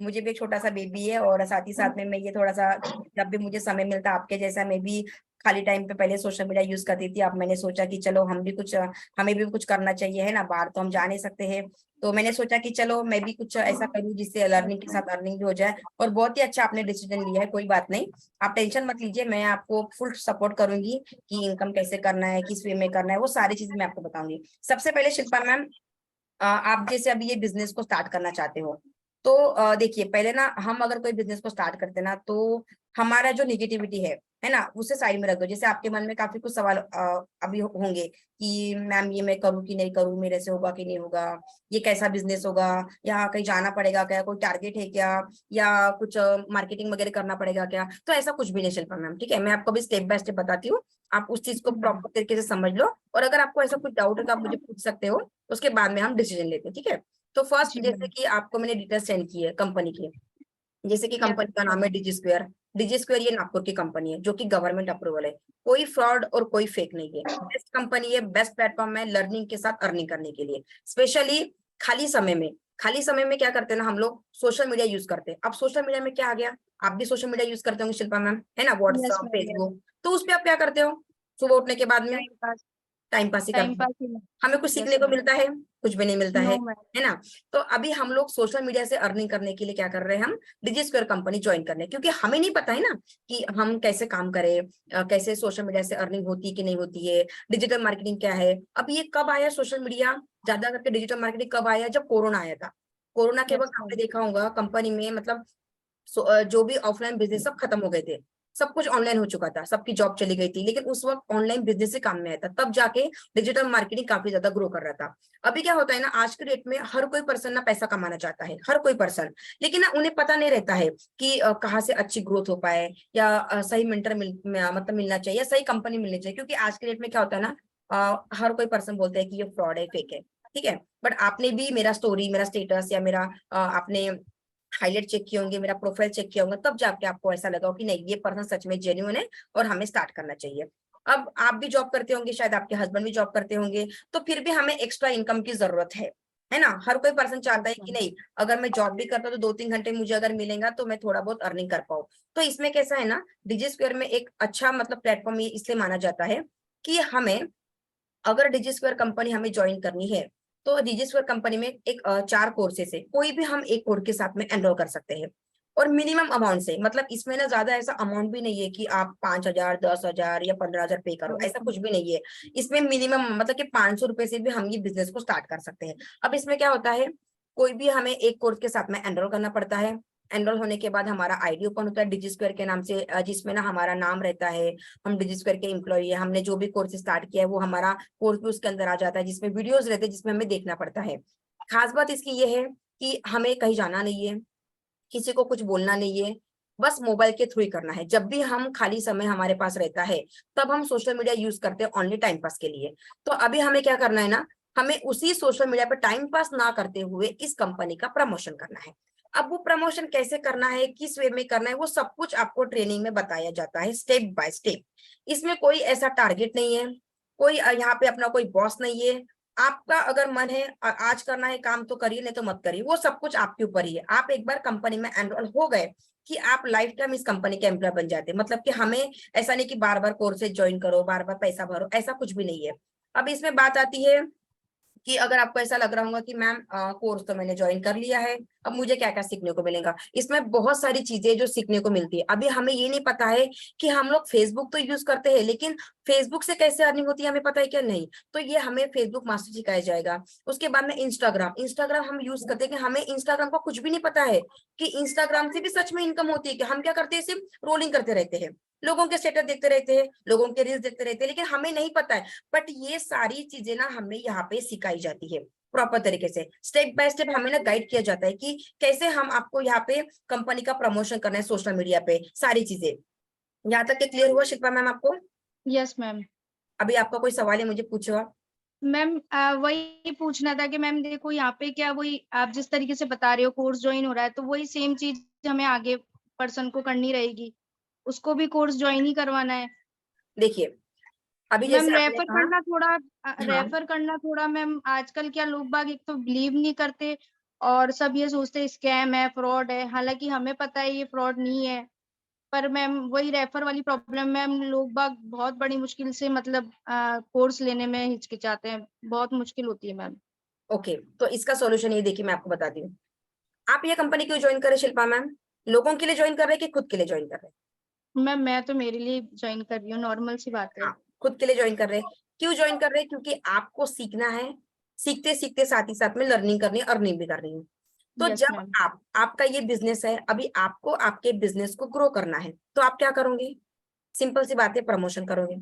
मुझे भी एक छोटा सा बेबी है, और साथ ही साथ में मैं ये थोड़ा सा, जब भी मुझे समय मिलता है आपके जैसा, मैं भी खाली टाइम पे पहले सोशल मीडिया यूज करती थी। अब मैंने सोचा कि चलो हम भी कुछ हमें भी कुछ करना चाहिए, है ना। बाहर तो हम जा नहीं सकते हैं, तो मैंने सोचा कि चलो मैं भी कुछ ऐसा करूँ जिससे लर्निंग के साथ अर्निंग भी हो जाए। और बहुत ही अच्छा आपने डिसीजन लिया है, कोई बात नहीं, आप टेंशन मत लीजिए, मैं आपको फुल सपोर्ट करूंगी कि इनकम कैसे करना है, किस वे में करना है, वो सारी चीजें मैं आपको बताऊंगी। सबसे पहले शिल्पा मैम, आप जैसे अभी ये बिजनेस को स्टार्ट करना चाहते हो, तो देखिए पहले ना, हम अगर कोई बिजनेस को स्टार्ट करते ना, तो हमारा जो निगेटिविटी है ना, उसे साइड में रख दो। जैसे आपके मन में काफी कुछ सवाल अभी होंगे कि मैम ये मैं करूँ कि नहीं करूँ, मेरे से होगा कि नहीं होगा, ये कैसा बिजनेस होगा, या कहीं जाना पड़ेगा क्या, कोई टारगेट है क्या, या कुछ मार्केटिंग वगैरह करना पड़ेगा क्या। तो ऐसा कुछ भी नहीं शिल्पा मैम, ठीक है। मैं आपको भी स्टेप बाय स्टेप बताती हूँ, आप उस चीज को प्रॉपर तरीके से समझ लो, और अगर आपको ऐसा कुछ डाउट है तो आप मुझे पूछ सकते हो, उसके बाद में हम डिसीजन लेते हैं, ठीक है। तो फर्स्ट, जी जैसे मैम। कि आपको मैंने डिटेल्स सेंड की है कंपनी की, जैसे कि यस कंपनी का नाम है डिजी स्क्वायर। डिजी स्क्वायर ये नागपुर की कंपनी है, जो कि गवर्नमेंट अप्रूवल है, कोई फ्रॉड और कोई फेक नहीं है। बेस्ट कंपनी है, बेस्ट प्लेटफॉर्म है लर्निंग के साथ अर्निंग करने के लिए। स्पेशली खाली समय में, खाली समय में क्या करते हैं ना हम लोग, सोशल मीडिया यूज करते हैं। अब सोशल मीडिया में क्या आ गया, आप भी सोशल मीडिया यूज करते होंगे शिल्पा मैम, है ना, yes WhatsApp ma'am. Yes. Facebook. तो उस पर आप क्या करते हो, सुबह उठने के बाद में टाइम पास। टाइम पास ही टाइम करते हैं। पास ही। हमें कुछ यस सीखने को मैम। मिलता है, कुछ भी नहीं मिलता नो मैम। है ना। तो अभी हम लोग सोशल मीडिया से अर्निंग करने के लिए क्या कर रहे हैं, हम डिजी स्क्वायर कंपनी ज्वाइन करने, क्योंकि हमें नहीं पता है ना कि हम कैसे काम करें, कैसे सोशल मीडिया से अर्निंग होती है कि नहीं होती है, डिजिटल मार्केटिंग क्या है। अब ये कब आया सोशल मीडिया, ज्यादा करके डिजिटल मार्केटिंग कब आया, जब कोरोना आया था। कोरोना के यस वक्त आपने मैम। देखा होगा कंपनी में, मतलब जो भी ऑफलाइन बिजनेस सब खत्म हो गए थे, सब कुछ ऑनलाइन हो चुका था, सबकी जॉब चली गई थी, लेकिन उस वक्त ऑनलाइन बिजनेस से काम में आया था, तब जाके डिजिटल मार्केटिंग काफी ज्यादा ग्रो कर रहा था। अभी क्या होता है ना, आज के डेट में हर कोई पर्सन ना पैसा कमाना चाहता है, हर कोई पर्सन, लेकिन ना उन्हें पता नहीं रहता है कि कहाँ से अच्छी ग्रोथ हो पाए, या सही मेंटर मतलब मिलना चाहिए, या सही कंपनी मिलनी चाहिए। क्योंकि आज के डेट में क्या होता है ना, हर कोई पर्सन बोलता है कि ये फ्रॉड है, फेक है, ठीक है। बट आपने भी मेरा स्टोरी, मेरा स्टेटस, या मेरा आपने हाईलाइट चेक किए होंगे, मेरा प्रोफाइल चेक किया होगा, तब जाके आपको ऐसा लगा कि नहीं, ये पर्सन सच में जेन्युइन है और हमें स्टार्ट करना चाहिए। अब आप भी जॉब करते होंगे, शायद आपके हस्बैंड भी जॉब करते होंगे, तो फिर भी हमें एक्स्ट्रा इनकम की जरूरत है ना। हर कोई पर्सन चाहता है कि नहीं, अगर मैं जॉब भी करता हूँ तो 2-3 घंटे मुझे अगर मिलेगा तो मैं थोड़ा बहुत अर्निंग कर पाऊँ। तो इसमें कैसा है ना, डिजी स्क्वायर में एक अच्छा मतलब प्लेटफॉर्म ये इसलिए माना जाता है कि हमें, अगर डिजी स्क्वायर कंपनी हमें ज्वाइन करनी है, तो डिजी स्क्वायर कंपनी में एक 4 कोर्सेस है, कोई भी हम एक कोर्स के साथ में एनरोल कर सकते हैं। और मिनिमम अमाउंट से, मतलब इसमें ना ज्यादा ऐसा अमाउंट भी नहीं है कि आप 5,000, 10,000 या 15,000 पे करो, ऐसा कुछ भी नहीं है। इसमें मिनिमम मतलब कि 500 रुपए से भी हम ये बिजनेस को स्टार्ट कर सकते हैं। अब इसमें क्या होता है, कोई भी हमें एक कोर्स के साथ में एनरोल करना पड़ता है। एनरोल होने के बाद हमारा आईडी ओपन होता है डिजी स्क्वायर के नाम से, जिसमें ना हमारा नाम रहता है, हम डिजी स्क्वायर के एम्प्लॉई है, हमने जो भी कोर्स स्टार्ट किया है वो हमारा कोर्स भी उसके अंदर आ जाता है, जिसमें वीडियोस रहते हैं, जिसमें हमें देखना पड़ता है। खास बात इसकी ये है कि हमें कहीं जाना नहीं है, किसी को कुछ बोलना नहीं है, बस मोबाइल के थ्रू ही करना है। जब भी हम खाली समय हमारे पास रहता है, तब हम सोशल मीडिया यूज करते हैं ओनली टाइम पास के लिए। तो अभी हमें क्या करना है ना, हमें उसी सोशल मीडिया पर टाइम पास ना करते हुए इस कंपनी का प्रमोशन करना है। अब वो प्रमोशन कैसे करना है, किस वे में करना है, वो सब कुछ आपको ट्रेनिंग में बताया जाता है स्टेप बाय स्टेप। इसमें कोई ऐसा टारगेट नहीं है, कोई यहाँ पे अपना कोई बॉस नहीं है। आपका अगर मन है आज करना है काम तो करिए, नहीं तो मत करिए, वो सब कुछ आपके ऊपर ही है। आप एक बार कंपनी में एनरोल हो गए कि आप लाइफ टाइम इस कंपनी के एम्प्लॉय बन जाते हैं। मतलब कि हमें ऐसा नहीं कि बार बार कोर्सेज ज्वाइन करो, बार बार पैसा भरो, ऐसा कुछ भी नहीं है। अब इसमें बात आती है कि अगर आपको ऐसा लग रहा होगा कि मैम कोर्स तो मैंने ज्वाइन कर लिया है, अब मुझे क्या क्या सीखने को मिलेगा। इसमें बहुत सारी चीजें जो सीखने को मिलती है। अभी हमें ये नहीं पता है कि हम लोग फेसबुक तो यूज करते हैं, लेकिन फेसबुक से कैसे अर्निंग होती है हमें पता है क्या, नहीं। तो ये हमें फेसबुक मास्टर सिखाया जाएगा। उसके बाद में इंस्टाग्राम, इंस्टाग्राम हम यूज करते हैं कि हमें इंस्टाग्राम का कुछ भी नहीं पता है कि इंस्टाग्राम से भी सच में इनकम होती है कि हम क्या करते हैं, सिर्फ रोलिंग करते रहते हैं, लोगों के स्टेटस देखते रहते हैं, लोगों के रील्स देखते रहते हैं, लेकिन हमें नहीं पता है। बट ये सारी चीजें ना हमें यहाँ पे सिखाई जाती है प्रॉपर तरीके से, स्टेप बाय स्टेप हमें ना गाइड किया जाता है कि कैसे हम आपको यहाँ पे कंपनी का प्रमोशन करना है सोशल मीडिया पे, सारी चीजें। यहाँ तक के क्लियर हुआ शिल्पा मैम आपको? Yes ma'am. अभी आपका कोई सवाल है, मुझे पूछो आप। मैम वही पूछना था कि मैम देखो यहाँ पे क्या वही आप जिस तरीके से बता रहे हो कोर्स ज्वाइन हो रहा है तो वही सेम चीज हमें आगे पर्सन को करनी रहेगी, उसको भी कोर्स ज्वाइन ही करवाना है। देखिए अभी मैम जैसे आपने कहा, हाँ रेफर करना थोड़ा मैम आजकल क्या लोग बाग एक तो बिलीव नहीं करते और सब ये सोचते स्कैम है फ्रॉड है, हालांकि हमें पता है ये फ्रॉड नहीं है। पर मैम वही रेफर वाली प्रॉब्लम मैम लोग बाग बहुत बड़ी मुश्किल से मतलब कोर्स लेने में हिचकिचाते हैं, बहुत मुश्किल होती है मैम। ओके, तो इसका सॉल्यूशन ये देखिए मैं आपको बताती हूँ। आप ये कंपनी क्यों ज्वाइन करें शिल्पा मैम? लोगों के लिए ज्वाइन कर रहे हैं कि खुद के लिए ज्वाइन कर रहे हैं? मैम मैं तो मेरे लिए ज्वाइन कर रही हूँ, नॉर्मल सी बात है। हाँ, खुद के लिए ज्वाइन कर रहे हैं। क्यों ज्वाइन कर रहे हैं? क्योंकि आपको सीखना है, सीखते सीखते साथ ही साथ में लर्निंग करनी है, अर्निंग भी करनी है। तो यस जब मैम। आपका ये बिजनेस है, अभी आपको आपके बिजनेस को ग्रो करना है, तो आप क्या करोगे? सिंपल सी बात है, प्रमोशन करोगे।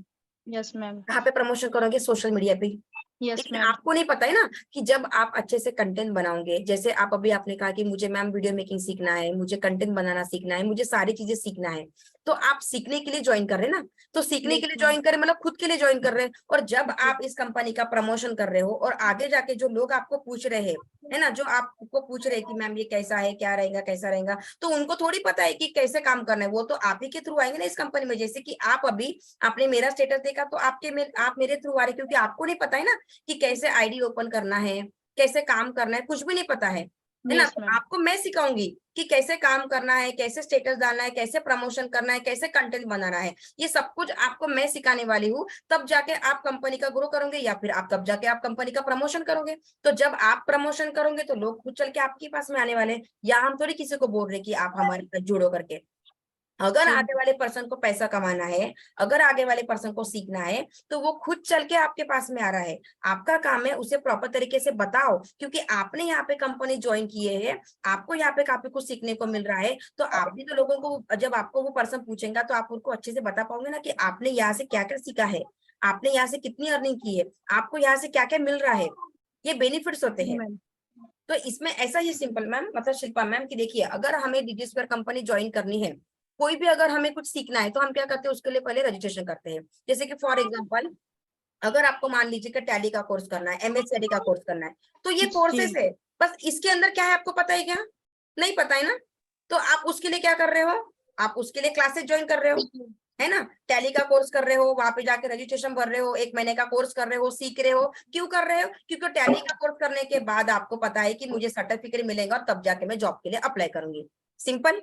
Yes ma'am. कहाँ पे प्रमोशन करोगे? सोशल मीडिया पे। यस लेकिन मैम। आपको नहीं पता है ना कि जब आप अच्छे से कंटेंट बनाओगे, जैसे आप अभी आपने कहा कि मुझे मैम वीडियो मेकिंग सीखना है, मुझे कंटेंट बनाना सीखना है, मुझे सारी चीजें सीखना है, तो आप सीखने के लिए ज्वाइन कर रहे हैं ना। तो सीखने के लिए ज्वाइन कर रहे हैं मतलब खुद के लिए ज्वाइन कर रहे हैं। और जब आप इस कंपनी का प्रमोशन कर रहे हो और आगे जाके जो लोग आपको पूछ रहे हैं, है ना, जो आपको पूछ रहे हैं कि मैम ये कैसा है, क्या रहेगा, कैसा रहेगा, तो उनको थोड़ी पता है कि कैसे काम करना है। वो तो आप ही के थ्रू आएंगे ना इस कंपनी में। जैसे कि आप अभी आपने मेरा स्टेटस देखा तो आप मेरे थ्रू आ रहे, क्योंकि आपको नहीं पता है ना कि कैसे आईडी ओपन करना है, कैसे काम करना है, कुछ भी नहीं पता है ना। यस तो मैम। आपको मैं सिखाऊंगी कि कैसे काम करना है, कैसे स्टेटस डालना है, कैसे प्रमोशन करना है, कैसे कंटेंट बनाना है। ये सब कुछ आपको मैं सिखाने वाली हूँ। तब जाके आप कंपनी का ग्रो करोगे, या फिर आप तब जाके आप कंपनी का प्रमोशन करोगे। तो जब आप प्रमोशन करोगे तो लोग खुद चल के आपके पास में आने वाले हैं। या हम थोड़ी किसी को बोल रहे कि आप हमारे साथ जुड़ो करके। अगर जी आगे वाले पर्सन को पैसा कमाना है, अगर आगे वाले पर्सन को सीखना है, तो वो खुद चल के आपके पास में आ रहा है। आपका काम है उसे प्रॉपर तरीके से बताओ, क्योंकि आपने यहाँ पे कंपनी ज्वाइन किए है, आपको यहाँ पे काफी कुछ सीखने को मिल रहा है। तो आप भी तो लोगों को, जब आपको वो पर्सन पूछेगा तो आप उनको अच्छे से बता पाओगे ना कि आपने यहाँ से क्या क्या सीखा है, आपने यहाँ से कितनी अर्निंग की है, आपको यहाँ से क्या क्या मिल रहा है। ये बेनिफिट्स होते हैं। मैम। तो इसमें ऐसा ही सिंपल मैम, मतलब शिल्पा मैम की देखिए, अगर हमें डीडी स्क्वायर कंपनी ज्वाइन करनी है, कोई भी अगर हमें कुछ सीखना है, तो हम क्या करते हैं, उसके लिए पहले रजिस्ट्रेशन करते हैं। जैसे कि फॉर एग्जांपल, अगर आपको मान लीजिए कि टैली का कोर्स करना है, एमएस टैली का कोर्स करना है, तो ये जी कोर्सेस है। बस इसके अंदर क्या है आपको पता है क्या? नहीं पता है ना। तो आप उसके लिए क्या कर रहे हो? आप उसके लिए क्लासेस ज्वाइन कर रहे हो, है ना। टैली का कोर्स कर रहे हो, वहां पे जाके रजिस्ट्रेशन भर रहे हो, 1 महीने का कोर्स कर रहे हो, सीख रहे हो। क्यों कर रहे हो? क्योंकि टैली का कोर्स करने के बाद आपको पता है कि मुझे सर्टिफिकेट मिलेगा और तब जाके मैं जॉब के लिए अप्लाई करूंगी। सिंपल।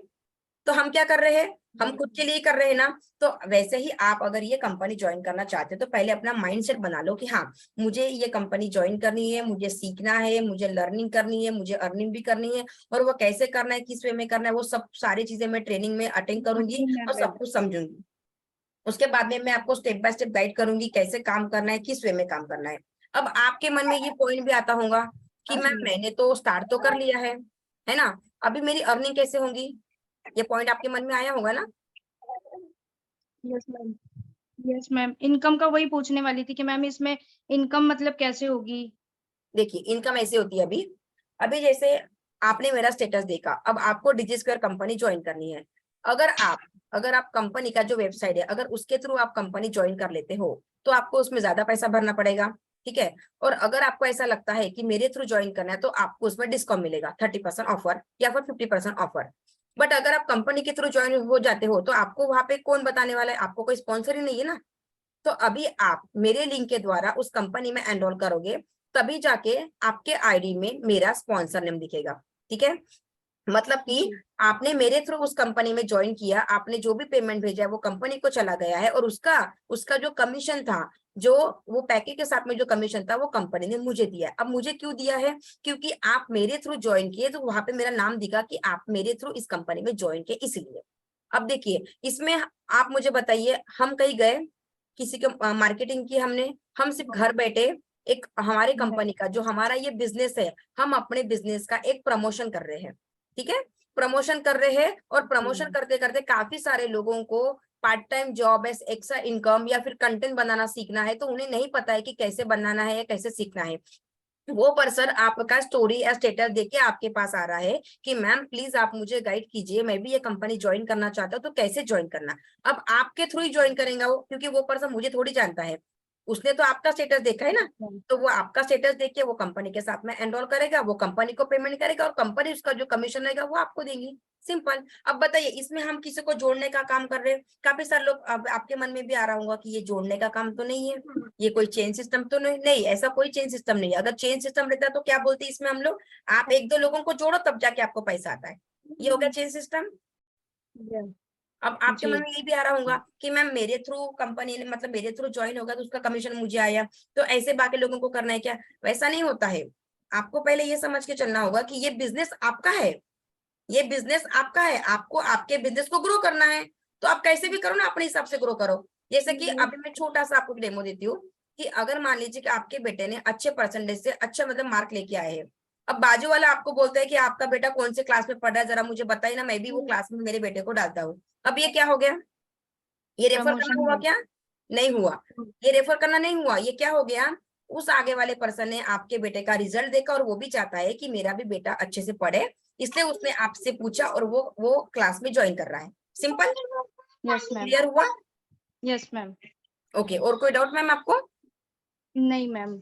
तो हम क्या कर रहे हैं? हम खुद के लिए कर रहे हैं ना। तो वैसे ही आप अगर ये कंपनी ज्वाइन करना चाहते हो, तो पहले अपना माइंडसेट बना लो कि हाँ, मुझे ये कंपनी ज्वाइन करनी है, मुझे सीखना है, मुझे लर्निंग करनी है, मुझे अर्निंग भी करनी है। और वो कैसे करना है, किस वे में करना है, वो सब सारी चीजें मैं ट्रेनिंग में अटेंड करूंगी और सब कुछ समझूंगी। उसके बाद में मैं आपको स्टेप बाय स्टेप गाइड करूंगी कैसे काम करना है, किस वे में काम करना है। अब आपके मन में ये पॉइंट भी आता होगा कि मैम मैंने तो स्टार्ट तो कर लिया है ना, अभी मेरी अर्निंग कैसे होगी? ये पॉइंट आपके मन में आया होगा ना। Yes ma'am. Yes ma'am, income का वही पूछने वाली थी कि मैम इसमें इनकम मतलब कैसे होगी। देखिए इनकम ऐसे होती है, अभी अभी जैसे आपने मेरा स्टेटस देखा, अब आपको डिजी स्क्वायर कंपनी ज्वाइन करनी है। अगर आप कंपनी का जो वेबसाइट है, अगर उसके थ्रू आप कंपनी ज्वाइन कर लेते हो, तो आपको उसमें ज्यादा पैसा भरना पड़ेगा, ठीक है। और अगर आपको ऐसा लगता है कि मेरे थ्रू ज्वाइन करना है, तो आपको उसमें डिस्काउंट मिलेगा, 30% ऑफर या फिर 50% ऑफर। बट अगर आप कंपनी के थ्रू ज्वाइन हो जाते हो, तो आपको वहां पे कौन बताने वाला है? आपको कोई स्पॉन्सर ही नहीं है ना। तो अभी आप मेरे लिंक के द्वारा उस कंपनी में एनरोल करोगे, तभी जाके आपके आईडी में मेरा स्पॉन्सर नेम दिखेगा, ठीक है। मतलब कि आपने मेरे थ्रू उस कंपनी में ज्वाइन किया, आपने जो भी पेमेंट भेजा है वो कंपनी को चला गया है, और उसका जो कमीशन था, जो वो पैकेज के साथ में जो कमीशन था, वो कंपनी ने मुझे दिया है। अब मुझे क्यों दिया है? क्योंकि आप मेरे थ्रू ज्वाइन किए, तो वहां पे मेरा नाम दिखा कि आप मेरे थ्रू इस कंपनी में ज्वाइन किए, इसलिए। अब देखिए इसमें आप मुझे बताइए, हम कहीं गए, किसी के मार्केटिंग की हमने, हम सिर्फ घर बैठे एक हमारे कंपनी का जो हमारा ये बिजनेस है, हम अपने बिजनेस का एक प्रमोशन कर रहे हैं, ठीक है। प्रमोशन कर रहे हैं, और प्रमोशन करते करते काफी सारे लोगों को पार्ट टाइम जॉब है, एक्स्ट्रा इनकम या फिर कंटेंट बनाना सीखना है, तो उन्हें नहीं पता है कि कैसे बनाना है या कैसे सीखना है। वो पर्सन आपका स्टोरी या स्टेटस देख के आपके पास आ रहा है कि मैम प्लीज आप मुझे गाइड कीजिए, मैं भी ये कंपनी ज्वाइन करना चाहता हूँ, तो कैसे ज्वाइन करना। अब आपके थ्रू ही ज्वाइन करेंगे वो, क्योंकि वो पर्सन मुझे थोड़ी जानता है। उसने तो आपका स्टेटस देखा है ना, तो वो आपका स्टेटस देख के वो कंपनी के साथ में एनरोल करेगा, वो कंपनी को पेमेंट करेगा और कंपनी उसका जो कमीशन रहेगा वो आपको देगी। सिंपल। अब बताइए इसमें हम किसी को जोड़ने का काम कर रहे हैं। काफी सारे लोग, अब आपके मन में भी आ रहा होगा कि ये जोड़ने का काम तो नहीं है, ये कोई चेन सिस्टम तो नहीं। नहीं, ऐसा कोई चेन सिस्टम नहीं है। अगर चेन सिस्टम रहता तो क्या बोलते इसमें हम लोग, आप एक दो लोगों को जोड़ो तब जाके आपको पैसा आता है। ये हो गया चेन सिस्टम। अब आपके मन में यही भी आ रहा होगा कि मैम मेरे थ्रू कंपनी ने, मतलब मेरे थ्रू ज्वाइन होगा तो उसका कमीशन मुझे आया, तो ऐसे बाकी लोगों को करना है क्या? वैसा नहीं होता है। आपको पहले ये समझ के चलना होगा कि ये बिजनेस आपका है, ये बिजनेस आपका है, आपको आपके बिजनेस को ग्रो करना है, तो आप कैसे भी करो ना, अपने हिसाब से ग्रो करो। जैसे कि अभी मैं छोटा सा आपको डेमो देती हूँ कि अगर मान लीजिए कि आपके बेटे ने अच्छे परसेंटेज से अच्छा मतलब मार्क लेके आए हैं, अब बाजू वाला आपको बोलता है कि आपका बेटा कौन से क्लास में पढ़ रहा है, जरा मुझे बताइए ना, मैं भी वो क्लास में मेरे बेटे को डालता हूँ। अब ये क्या हो गया? ये रेफर करना हुआ क्या? नहीं हुआ। ये रेफर करना नहीं हुआ, ये क्या हो गया? उस आगे वाले पर्सन ने आपके बेटे का रिजल्ट देखा और वो भी चाहता है कि मेरा भी बेटा अच्छे से पढ़े, इसलिए उसने आपसे पूछा और वो क्लास में ज्वाइन कर रहा है। सिंपल। Yes ma'am. क्लियर हुआ? Yes ma'am. ओके, और कोई डाउट मैम आपको? नहीं मैम।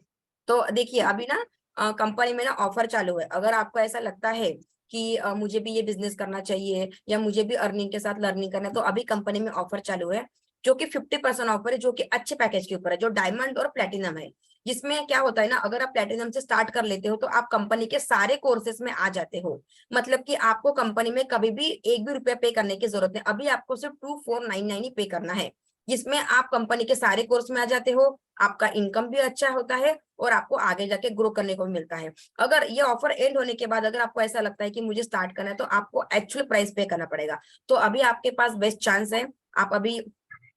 तो देखिए अभी ना कंपनी में ना ऑफर चालू है। अगर आपको ऐसा लगता है कि मुझे भी ये बिजनेस करना चाहिए या मुझे भी अर्निंग के साथ लर्निंग करना है, तो अभी कंपनी में ऑफर चालू है जो कि 50% ऑफर है, जो कि अच्छे पैकेज के ऊपर है, जो डायमंड और प्लेटिनम है। जिसमें क्या होता है ना, अगर आप प्लेटिनम से स्टार्ट कर लेते हो तो आप कंपनी के सारे कोर्सेज में आ जाते हो। मतलब कि आपको कंपनी में कभी भी एक भी रुपया पे करने की जरूरत नहीं, अभी आपको सिर्फ 2499 ही पे करना है, जिसमें आप कंपनी के सारे कोर्स में आ जाते हो, आपका इनकम भी अच्छा होता है और आपको आगे जाके ग्रो करने को भी मिलता है। अगर ये ऑफर एंड होने के बाद अगर आपको ऐसा लगता है कि मुझे स्टार्ट करना है, तो आपको एक्चुअल प्राइस पे करना पड़ेगा। तो अभी आपके पास बेस्ट चांस है, आप अभी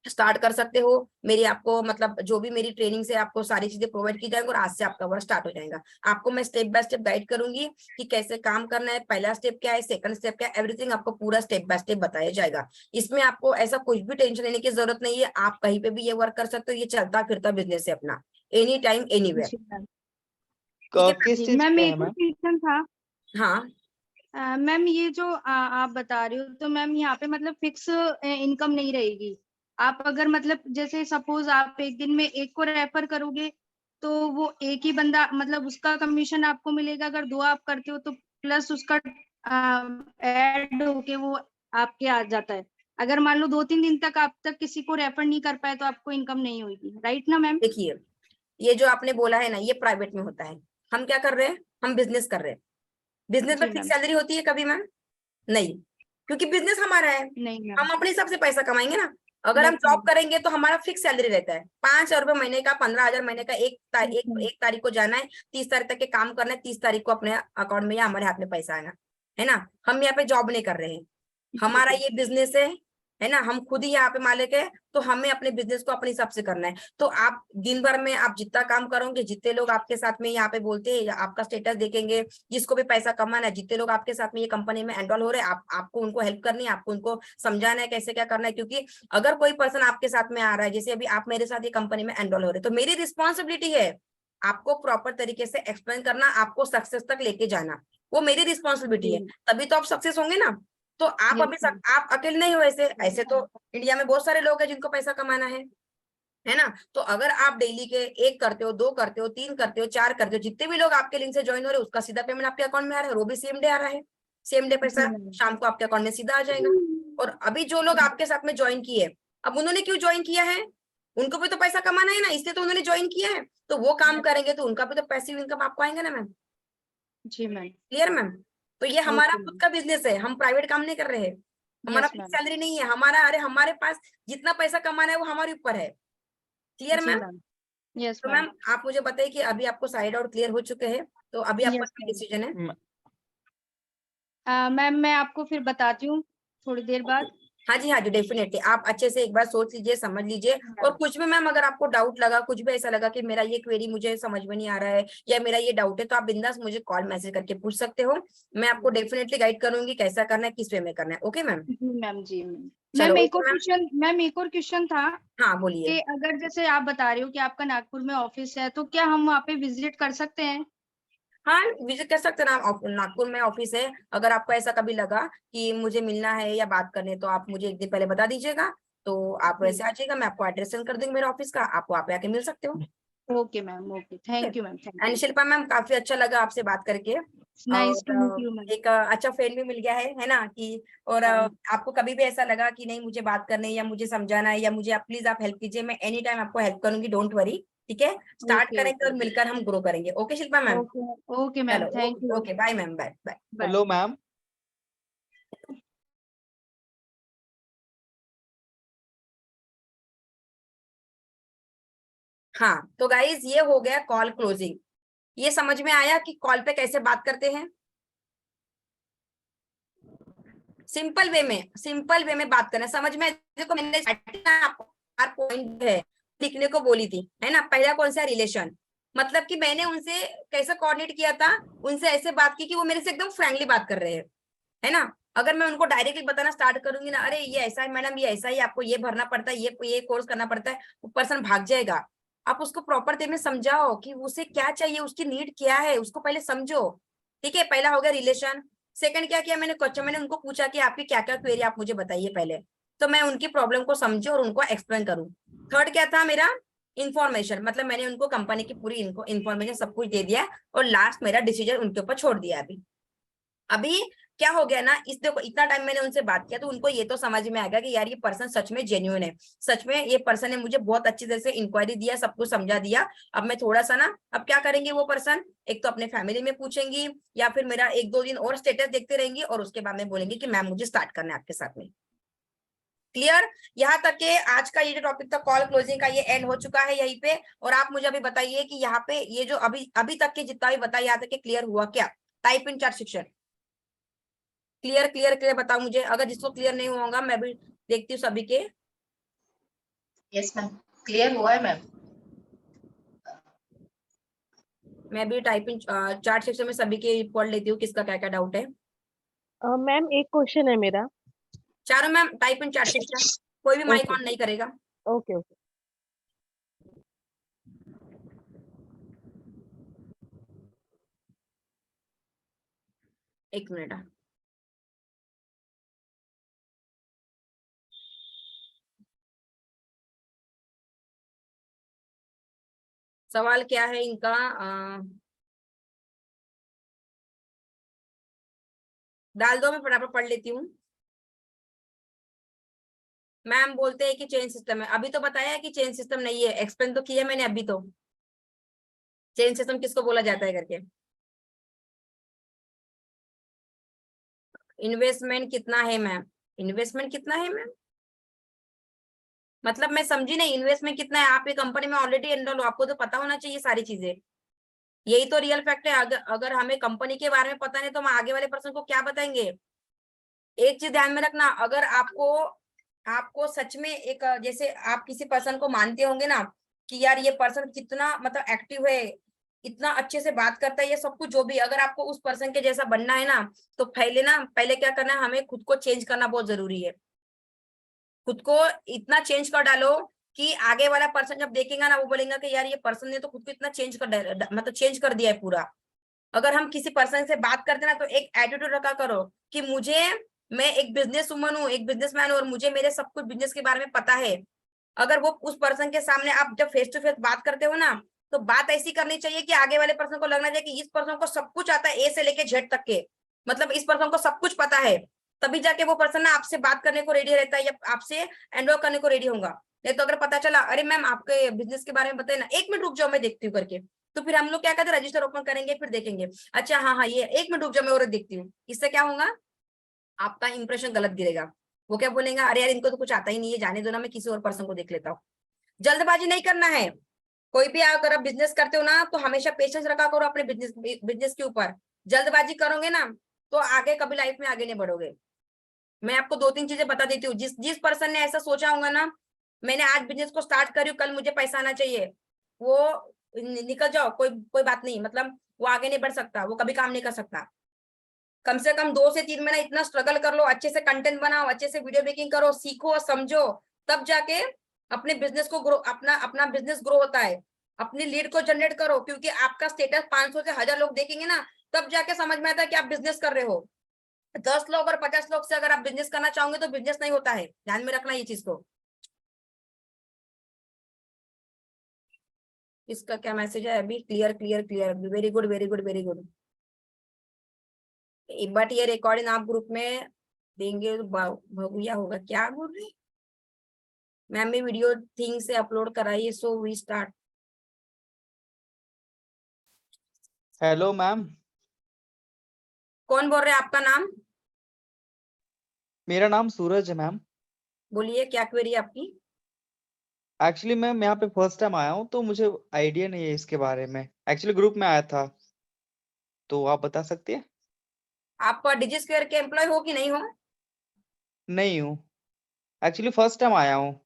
स्टार्ट कर सकते हो। मेरी आपको मतलब जो भी मेरी ट्रेनिंग से आपको सारी चीजें प्रोवाइड की जाएंगी और आज से आपका वर्क स्टार्ट हो जाएगा। आपको मैं स्टेप बाय स्टेप गाइड करूंगी कि कैसे काम करना है, पहला स्टेप क्या है, सेकंड स्टेप क्या है, एवरीथिंग आपको पूरा स्टेप बाय स्टेप बताया जाएगा। इसमें आपको ऐसा कुछ भी टेंशन लेने की जरूरत नहीं है, आप कहीं पे भी ये वर्क कर सकते हो। ये चलता फिरता बिजनेस है अपना, एनी टाइम एनीवेयर। जी मैम। ठीक है किस चीज मैम पे है एक और मैम? क्वेश्चन था। हाँ, मैम ये जो आप बता रहे हो, तो मैम यहाँ पे मतलब फिक्स इनकम नहीं रहेगी। आप अगर मतलब जैसे सपोज आप एक दिन में एक को रेफर करोगे तो वो एक ही बंदा मतलब उसका कमीशन आपको मिलेगा। अगर दो आप करते हो तो प्लस उसका ऐड होके वो आपके आ जाता है। अगर मान लो 2-3 दिन तक आप तक किसी को रेफर नहीं कर पाए तो आपको इनकम नहीं होगी, राइट ना मैम? देखिए ये जो आपने बोला है ना, ये प्राइवेट में होता है। हम क्या कर रहे हैं, हम बिजनेस कर रहे हैं। बिजनेस में जी फिक्स मैम। सैलरी होती है कभी मैम? नहीं, क्योंकि बिजनेस हमारा है, नहीं मैम। हम अपने हिसाब से पैसा कमाएंगे ना। अगर हम यस जॉब मैम। करेंगे तो हमारा फिक्स सैलरी रहता है, 5,000 रुपए महीने का, 15,000 महीने का। एक तारीख को जाना है, 30 तारीख तक के काम करना है, 30 तारीख को अपने अकाउंट में या हमारे हाथ में पैसा आना है ना। हम यहाँ पे जॉब नहीं कर रहे हैं, हमारा ये बिजनेस है ना। हम खुद ही यहाँ पे मालिक है, तो हमें अपने बिजनेस को अपने हिसाब से करना है। तो आप दिन भर में आप जितना काम करोगे, जितने लोग आपके साथ में यहाँ पे बोलते हैं, आपका स्टेटस देखेंगे, जिसको भी पैसा कमाना है, जितने लोग आपके साथ में ये कंपनी में एनरोल हो रहे हैं, आपको उनको हेल्प करनी है, आपको उनको समझाना है कैसे क्या करना है। क्योंकि अगर कोई पर्सन आपके साथ में आ रहा है, जैसे अभी आप मेरे साथ ये कंपनी में एनरोल हो रहे, तो मेरी रिस्पॉन्सिबिलिटी है आपको प्रॉपर तरीके से एक्सप्लेन करना, आपको सक्सेस तक लेके जाना, वो मेरी रिस्पॉन्सिबिलिटी है। तभी तो आप सक्सेस होंगे ना। तो आप अभी आप अकेले नहीं हो, ऐसे ऐसे तो इंडिया में बहुत सारे लोग हैं जिनको पैसा कमाना है ना। तो अगर आप डेली के 1 करते हो, 2 करते हो, 3 करते हो, 4 करते हो, जितने भी लोग आपके लिंक से ज्वाइन हो रहे हैं, उसका सीधा पेमेंट आपके अकाउंट में आ रहा है, वो भी सेम डे आ रहा है। सेम डे पैसा शाम को आपके अकाउंट में सीधा आ जाएगा। और अभी जो लोग आपके साथ में ज्वाइन किए, अब उन्होंने क्यों ज्वाइन किया है? उनको भी तो पैसा कमाना है ना, इसलिए तो उन्होंने ज्वाइन किया है। तो वो काम करेंगे तो उनका भी तो पैसिव इनकम आपको आएंगे ना मैम। जी मैम। Clear ma'am? तो ये हमारा Okay, खुद का बिजनेस है, हम प्राइवेट काम नहीं कर रहे हैं, हमारा Yes, फिक्स ma'am. सैलरी नहीं है हमारा। अरे हमारे पास जितना पैसा कमाना है वो हमारे ऊपर है। क्लियर जी मैम? मैम। यस तो मैम। मैम आप मुझे बताइए कि अभी आपको साइड आउट क्लियर हो चुके हैं, तो अभी आपका यस क्या मैम। डिसीजन है? मैम मैं आपको फिर बताती हूँ थोड़ी देर बाद। हाँ जी, हाँ जी, डेफिनेटली आप अच्छे से एक बार सोच लीजिए, समझ लीजिए। और कुछ भी मैम अगर आपको डाउट लगा, कुछ भी ऐसा लगा कि मेरा ये क्वेरी मुझे समझ में नहीं आ रहा है या मेरा ये डाउट है, तो आप बिंदास मुझे कॉल मैसेज करके पूछ सकते हो। मैं आपको डेफिनेटली गाइड करूंगी कैसा करना है, किस वे में करना है। Okay ma'am? जी मैम। जी मैम। चलो मैम एक और क्वेश्चन था हाँ बोलिए। कि अगर जैसे आप बता रहे हो कि आपका नागपुर में ऑफिस है, तो क्या हम वहाँ पे विजिट कर सकते हैं? हाँ विजिट कर सकते हैं ना, नागपुर में ऑफिस है। अगर आपको ऐसा कभी लगा कि मुझे मिलना है या बात करनी है, तो आप मुझे एक दिन पहले बता दीजिएगा, तो आप वैसे आ जाइएगा, मैं आपको एड्रेस सेंड कर दूंगी मेरे ऑफिस का, आप वहाँ पे आके मिल सकते हो। Okay ma'am, okay, thank you ma'am, thank and you, Shilpa ma'am, काफी अच्छा लगा आपसे बात करके, नाइस टू मीट और यू मैम। एक अच्छा फ्रेंड भी मिल गया है ना कि, और आपको कभी भी ऐसा लगा कि नहीं मुझे बात करनी है या मुझे समझाना है या मुझे आप प्लीज आप हेल्प कीजिए, मैं एनी टाइम आपको हेल्प करूंगी, डोंट वरी। ठीक है, स्टार्ट ओके करेंगे और ओके मिलकर हम ग्रो करेंगे। Okay Shilpa ma'am, okay okay ma'am, चलो thank you, okay, bye ma'am, bye bye. Bye. Hello ma'am. हाँ तो गाइज ये हो गया कॉल क्लोजिंग। ये समझ में आया कि कॉल पे कैसे बात करते हैं, सिंपल वे में बात करना समझ में। देखो मैंने आपको 4 पॉइंट है लिखने को बोली थी, है ना। पहला कौन सा, रिलेशन, मतलब कि मैंने उनसे कैसे कोऑर्डिनेट किया था, उनसे ऐसे बात की कि वो मेरे से एकदम फ्रैंकली बात कर रहे हैं, है ना। अगर मैं उनको डायरेक्टली बताना स्टार्ट करूंगी ना, अरे ये ऐसा है मैडम, ये ऐसा ही, आपको ये भरना पड़ता है, ये कोर्स करना पड़ता है, वो पर्सन भाग जाएगा। आप उसको प्रॉपर वे में समझाओ कि उसे क्या चाहिए, उसकी नीड क्या है, उसको पहले समझो। ठीक है, पहला हो गया रिलेशन। सेकंड क्या किया मैंने, क्वेश्चन मैंने उनको पूछा कि आपकी क्या क्या क्वेरी आप मुझे बताइए पहले, तो मैं उनकी प्रॉब्लम को समझूं और उनको एक्सप्लेन करूं। थर्ड क्या था मेरा, इन्फॉर्मेशन, मतलब मैंने उनको कंपनी की पूरी इन्फॉर्मेशन सब कुछ दे दिया, और लास्ट मेरा डिसीजन उनके ऊपर छोड़ दिया। अभी क्या हो गया ना, इस देखो इतना टाइम मैंने उनसे बात किया, तो उनको ये तो समझ में आएगा कि यार ये पर्सन सच में जेन्युइन है, सच में ये पर्सन ने मुझे बहुत अच्छी तरह से इंक्वायरी दिया, सब कुछ समझा दिया। अब मैं थोड़ा सा ना, अब क्या करेंगे वो पर्सन, एक तो अपने फैमिली में पूछेंगी, या फिर मेरा 1-2 दिन और स्टेटस देखते रहेंगी, और उसके बाद में बोलेंगे कि मैम मुझे स्टार्ट करना है आपके साथ में। क्लियर, यहाँ तक के आज का ये जो टॉपिक था कॉल क्लोजिंग का, ये एंड हो चुका है यहीं पे। और आप मुझे अभी बताइए कि यहाँ पे ये जो अभी तक के जितना भी बताया, यहाँ तक के क्लियर हुआ क्या, type in chat section. Clear बताओ मुझे, अगर जिसको क्लियर नहीं होगा मैं भी देखती हूँ सभी के। यस मैम, क्लियर हुआ है मैम। मैं भी टाइप इन चैट सेक्शन में सभी के पढ़ लेती हूँ किसका क्या क्या डाउट है। मैम एक क्वेश्चन है मेरा। चारों ma'am type in chat section, कोई भी माइक ओके ऑन नहीं करेगा। Okay okay. एक मिनट। सवाल क्या है इनका, डाल दो, मैं फटाफट पढ़ लेती हूँ। मैम बोलते हैं कि चेन सिस्टम है, अभी तो बताया है कि चेन सिस्टम नहीं है, एक्सप्लेन तो किया मैंने अभी तो, चेन सिस्टम किसको बोला जाता है करके। इन्वेस्टमेंट कितना है मैम, इन्वेस्टमेंट कितना है मैम, मतलब मैं समझी नहीं, इन्वेस्टमेंट कितना है, आप ये कंपनी में ऑलरेडी एनरोल हो, आपको तो पता होना चाहिए सारी चीजें, यही तो रियल फैक्ट है। अगर हमें कंपनी के बारे में पता नहीं तो हम आगे वाले पर्सन को क्या बताएंगे। एक चीज ध्यान में रखना, अगर आपको सच में एक जैसे आप किसी पर्सन को मानते होंगे ना कि यार ये पर्सन कितना मतलब एक्टिव है, इतना अच्छे से बात करता है, ये सब कुछ जो भी, अगर आपको उस पर्सन के जैसा बनना है ना, तो पहले क्या करना है, हमें खुद को चेंज करना बहुत जरूरी है। खुद को इतना चेंज कर डालो कि आगे वाला पर्सन जब देखेगा ना, वो बोलेगा कि यार ये पर्सन ने तो खुद को इतना मतलब चेंज कर दिया है पूरा। अगर हम किसी पर्सन से बात करते ना, तो एक एटीट्यूड रखा करो कि मैं एक बिजनेस वुमन हूँ, एक बिजनेसमैन हूँ, और मुझे मेरे सब कुछ बिजनेस के बारे में पता है। अगर वो उस पर्सन के सामने आप जब फेस टू फेस बात करते हो ना, तो बात ऐसी करनी चाहिए कि आगे वाले पर्सन को लगना चाहिए कि इस पर्सन को सब कुछ आता है, ए से लेके जेड तक के, मतलब इस पर्सन को सब कुछ पता है, तभी जाके वो पर्सन ना आपसे बात करने को रेडी रहता है या आपसे एनरोल करने को रेडी होगा। नहीं तो अगर पता चला अरे मैम आपके बिजनेस के बारे में बताए ना, 1 मिनट रुक जाओ मैं देखती हूँ करके, तो फिर हम लोग क्या कहते हैं, रजिस्टर ओपन करेंगे फिर देखेंगे, अच्छा हाँ ये 1 मिनट रुक जाओ मैं और देखती हूँ। इससे क्या होगा, आपका इंप्रेशन गलत गिरेगा। वो क्या बोलेंगे, अरे यार इनको तो कुछ आता ही नहीं है, जाने दो ना, मैं किसी और पर्सन को देख लेता हूँ। जल्दबाजी नहीं करना है, कोई भी अगर आप बिजनेस करते हो ना, तो हमेशा पेशेंस रखा करो अपने बिजनेस के ऊपर। जल्दबाजी करोगे ना तो आगे कभी लाइफ में आगे नहीं बढ़ोगे। मैं आपको 2-3 चीजें बता देती हूँ। जिस पर्सन ने ऐसा सोचा होगा ना, मैंने आज बिजनेस को स्टार्ट करी, कल मुझे पैसा आना चाहिए, वो निकल जाओ, कोई बात नहीं, मतलब वो आगे नहीं बढ़ सकता, वो कभी काम नहीं कर सकता। कम से कम 2 से 3 महीना इतना स्ट्रगल कर लो, अच्छे से कंटेंट बनाओ, अच्छे से वीडियो मेकिंग करो, सीखो समझो, तब जाके अपने बिजनेस को ग्रो, अपना बिजनेस ग्रो होता है। अपनी लीड को जनरेट करो, क्योंकि आपका स्टेटस 500 से 1000 लोग देखेंगे ना, तब जाके समझ में आता है कि आप बिजनेस कर रहे हो। 10 लोग और 50 लोग से अगर आप बिजनेस करना चाहोगे तो बिजनेस नहीं होता है, ध्यान में रखना ये चीज को। इसका क्या मैसेज है अभी? Clear clear clear, very good very good very good. But ये रिकॉर्डिंग आप ग्रुप में देंगे तो भगुया होगा। क्या बोल रही मैम? भी वीडियो थिंग से अपलोड कराइए, so we start. Hello ma'am, कौन बोल रहे हैं? आपका नाम मेरा नाम सूरज है मैम। बोलिए, क्या क्वेरी है आपकी? एक्चुअली मैम यहाँ पे फर्स्ट टाइम आया हूँ तो मुझे आइडिया नहीं है इसके बारे में। एक्चुअली ग्रुप में आया था, तो आप बता सकते हैं? आप डिजिस्क्वेयर के एम्प्लॉय हो कि नहीं हो? नहीं हूँ, एक्चुअली फर्स्ट टाइम आया हूँ।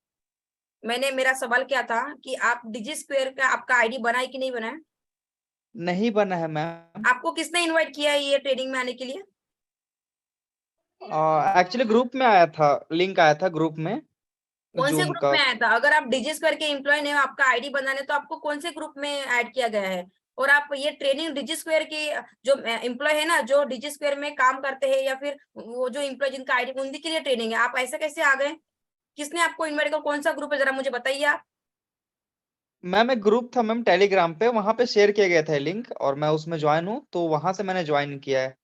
मैंने मेरा सवाल क्या था कि आप डिजिस्क्वेयर का आपका आईडी बना है कि नहीं बना है? नहीं बना है मैम। आपको किसने इनवाइट किया है ये ट्रेनिंग में आने के लिए? एक्चुअली ग्रुप में आया था, लिंक आया था ग्रुप में, कौन से जूम ग्रुप का। में आया था? अगर आप डिजिस्क्वेयर के एम्प्लॉय नहीं हो, आपका आईडी बनाने, तो आपको कौन से ग्रुप में ऐड किया गया है? और आप ये ट्रेनिंग डिजिस्क्वेयर की जो एम्प्लॉय है ना, जो डिजिस्क्वेयर में काम करते हैं, या फिर वो जो एम्प्लॉय जिनका आईडी, उनके के लिए ट्रेनिंग है। आप ऐसे कैसे आ गए? किसने आपको इन्वाइट किया? कौन सा ग्रुप है, जरा मुझे बताइए आप। मैम एक ग्रुप था मैम टेलीग्राम पे, वहां पे शेयर किया गया था लिंक और मैं उसमें ज्वाइन हूँ, तो वहां से मैंने ज्वाइन किया है।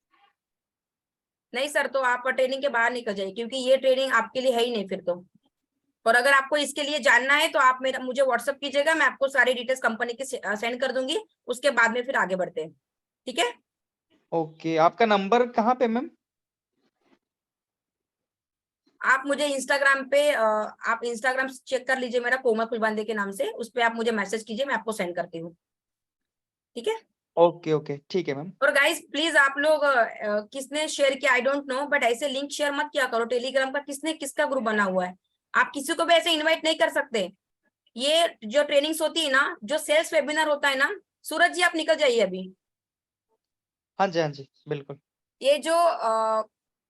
नहीं सर, तो आप ट्रेनिंग के बाहर निकल जाइए, क्योंकि ये ट्रेनिंग आपके लिए है ही नहीं फिर तो। और अगर आपको इसके लिए जानना है तो आप मुझे व्हाट्सअप कीजिएगा, मैं आपको सारी डिटेल्स कंपनी की सेंड कर दूंगी। उसके बाद में फिर आगे बढ़ते हैं, ठीक है? ओके, आपका नंबर कहाँ पे मैम? आप मुझे इंस्टाग्राम पे आप इंस्टाग्राम चेक कर लीजिए, मेरा कोमल कुलबांदे के नाम से, उस पर आप मुझे मैसेज कीजिए, मैं आपको सेंड करती हूँ, ठीक है? ओके ओके, ठीक है मैम। और गाइस प्लीज आप लोग किसने शेयर किया आई डोंट नो, बट ऐसे लिंक शेयर मत किया करो टेलीग्राम का। किसने किसका ग्रुप बना हुआ है? आप किसी को भी ऐसे इनवाइट नहीं कर सकते। ये जो ट्रेनिंग्स होती है ना, जो सेल्स वेबिनार होता है ना, सूरज जी आप निकल जाइए अभी। हाँ जी बिल्कुल। ये जो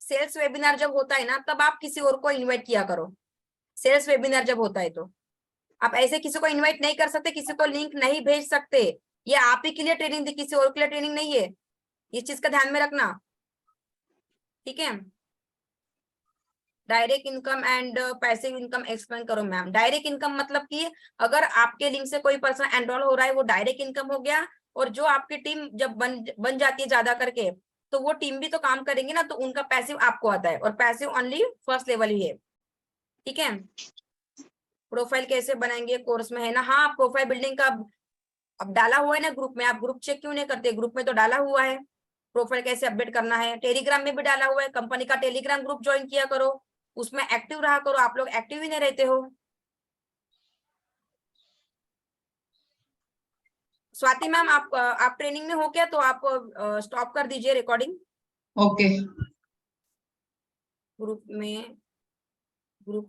सेल्स वेबिनार जब होता है ना, तब आप किसी और को इनवाइट किया करो। सेल्स वेबिनार जब होता है तो आप ऐसे किसी को इनवाइट नहीं कर सकते, किसी को लिंक नहीं भेज सकते। ये आप ही के लिए ट्रेनिंग थी, किसी और के लिए ट्रेनिंग नहीं है। इस चीज का ध्यान में रखना, ठीक है? Direct income and passive income explain करो मैम। डायरेक्ट इनकम मतलब कि अगर आपके लिंक से कोई पर्सन एनरोल हो रहा है, वो डायरेक्ट इनकम हो गया। और जो आपकी टीम जब बन जाती है ज्यादा करके, तो वो टीम भी तो काम करेंगे ना, तो उनका पैसिव आपको आता है, और पैसिव ओनली फर्स्ट लेवल ही है, ठीक है? प्रोफाइल कैसे बनाएंगे कोर्स में है ना। हाँ, प्रोफाइल बिल्डिंग का अब डाला हुआ है ना ग्रुप में, आप ग्रुप चेक क्यों नहीं करते? ग्रुप में तो डाला हुआ है, प्रोफाइल कैसे अपडेट करना है। टेलीग्राम में भी डाला हुआ है, कंपनी का टेलीग्राम ग्रुप ज्वाइन किया करो, उसमें एक्टिव रहा करो। आप लोग एक्टिव ही नहीं रहते हो। स्वाति मैम, आप ट्रेनिंग में हो क्या? तो आप स्टॉप कर दीजिए रिकॉर्डिंग। ओके। ग्रुप में ग्रुप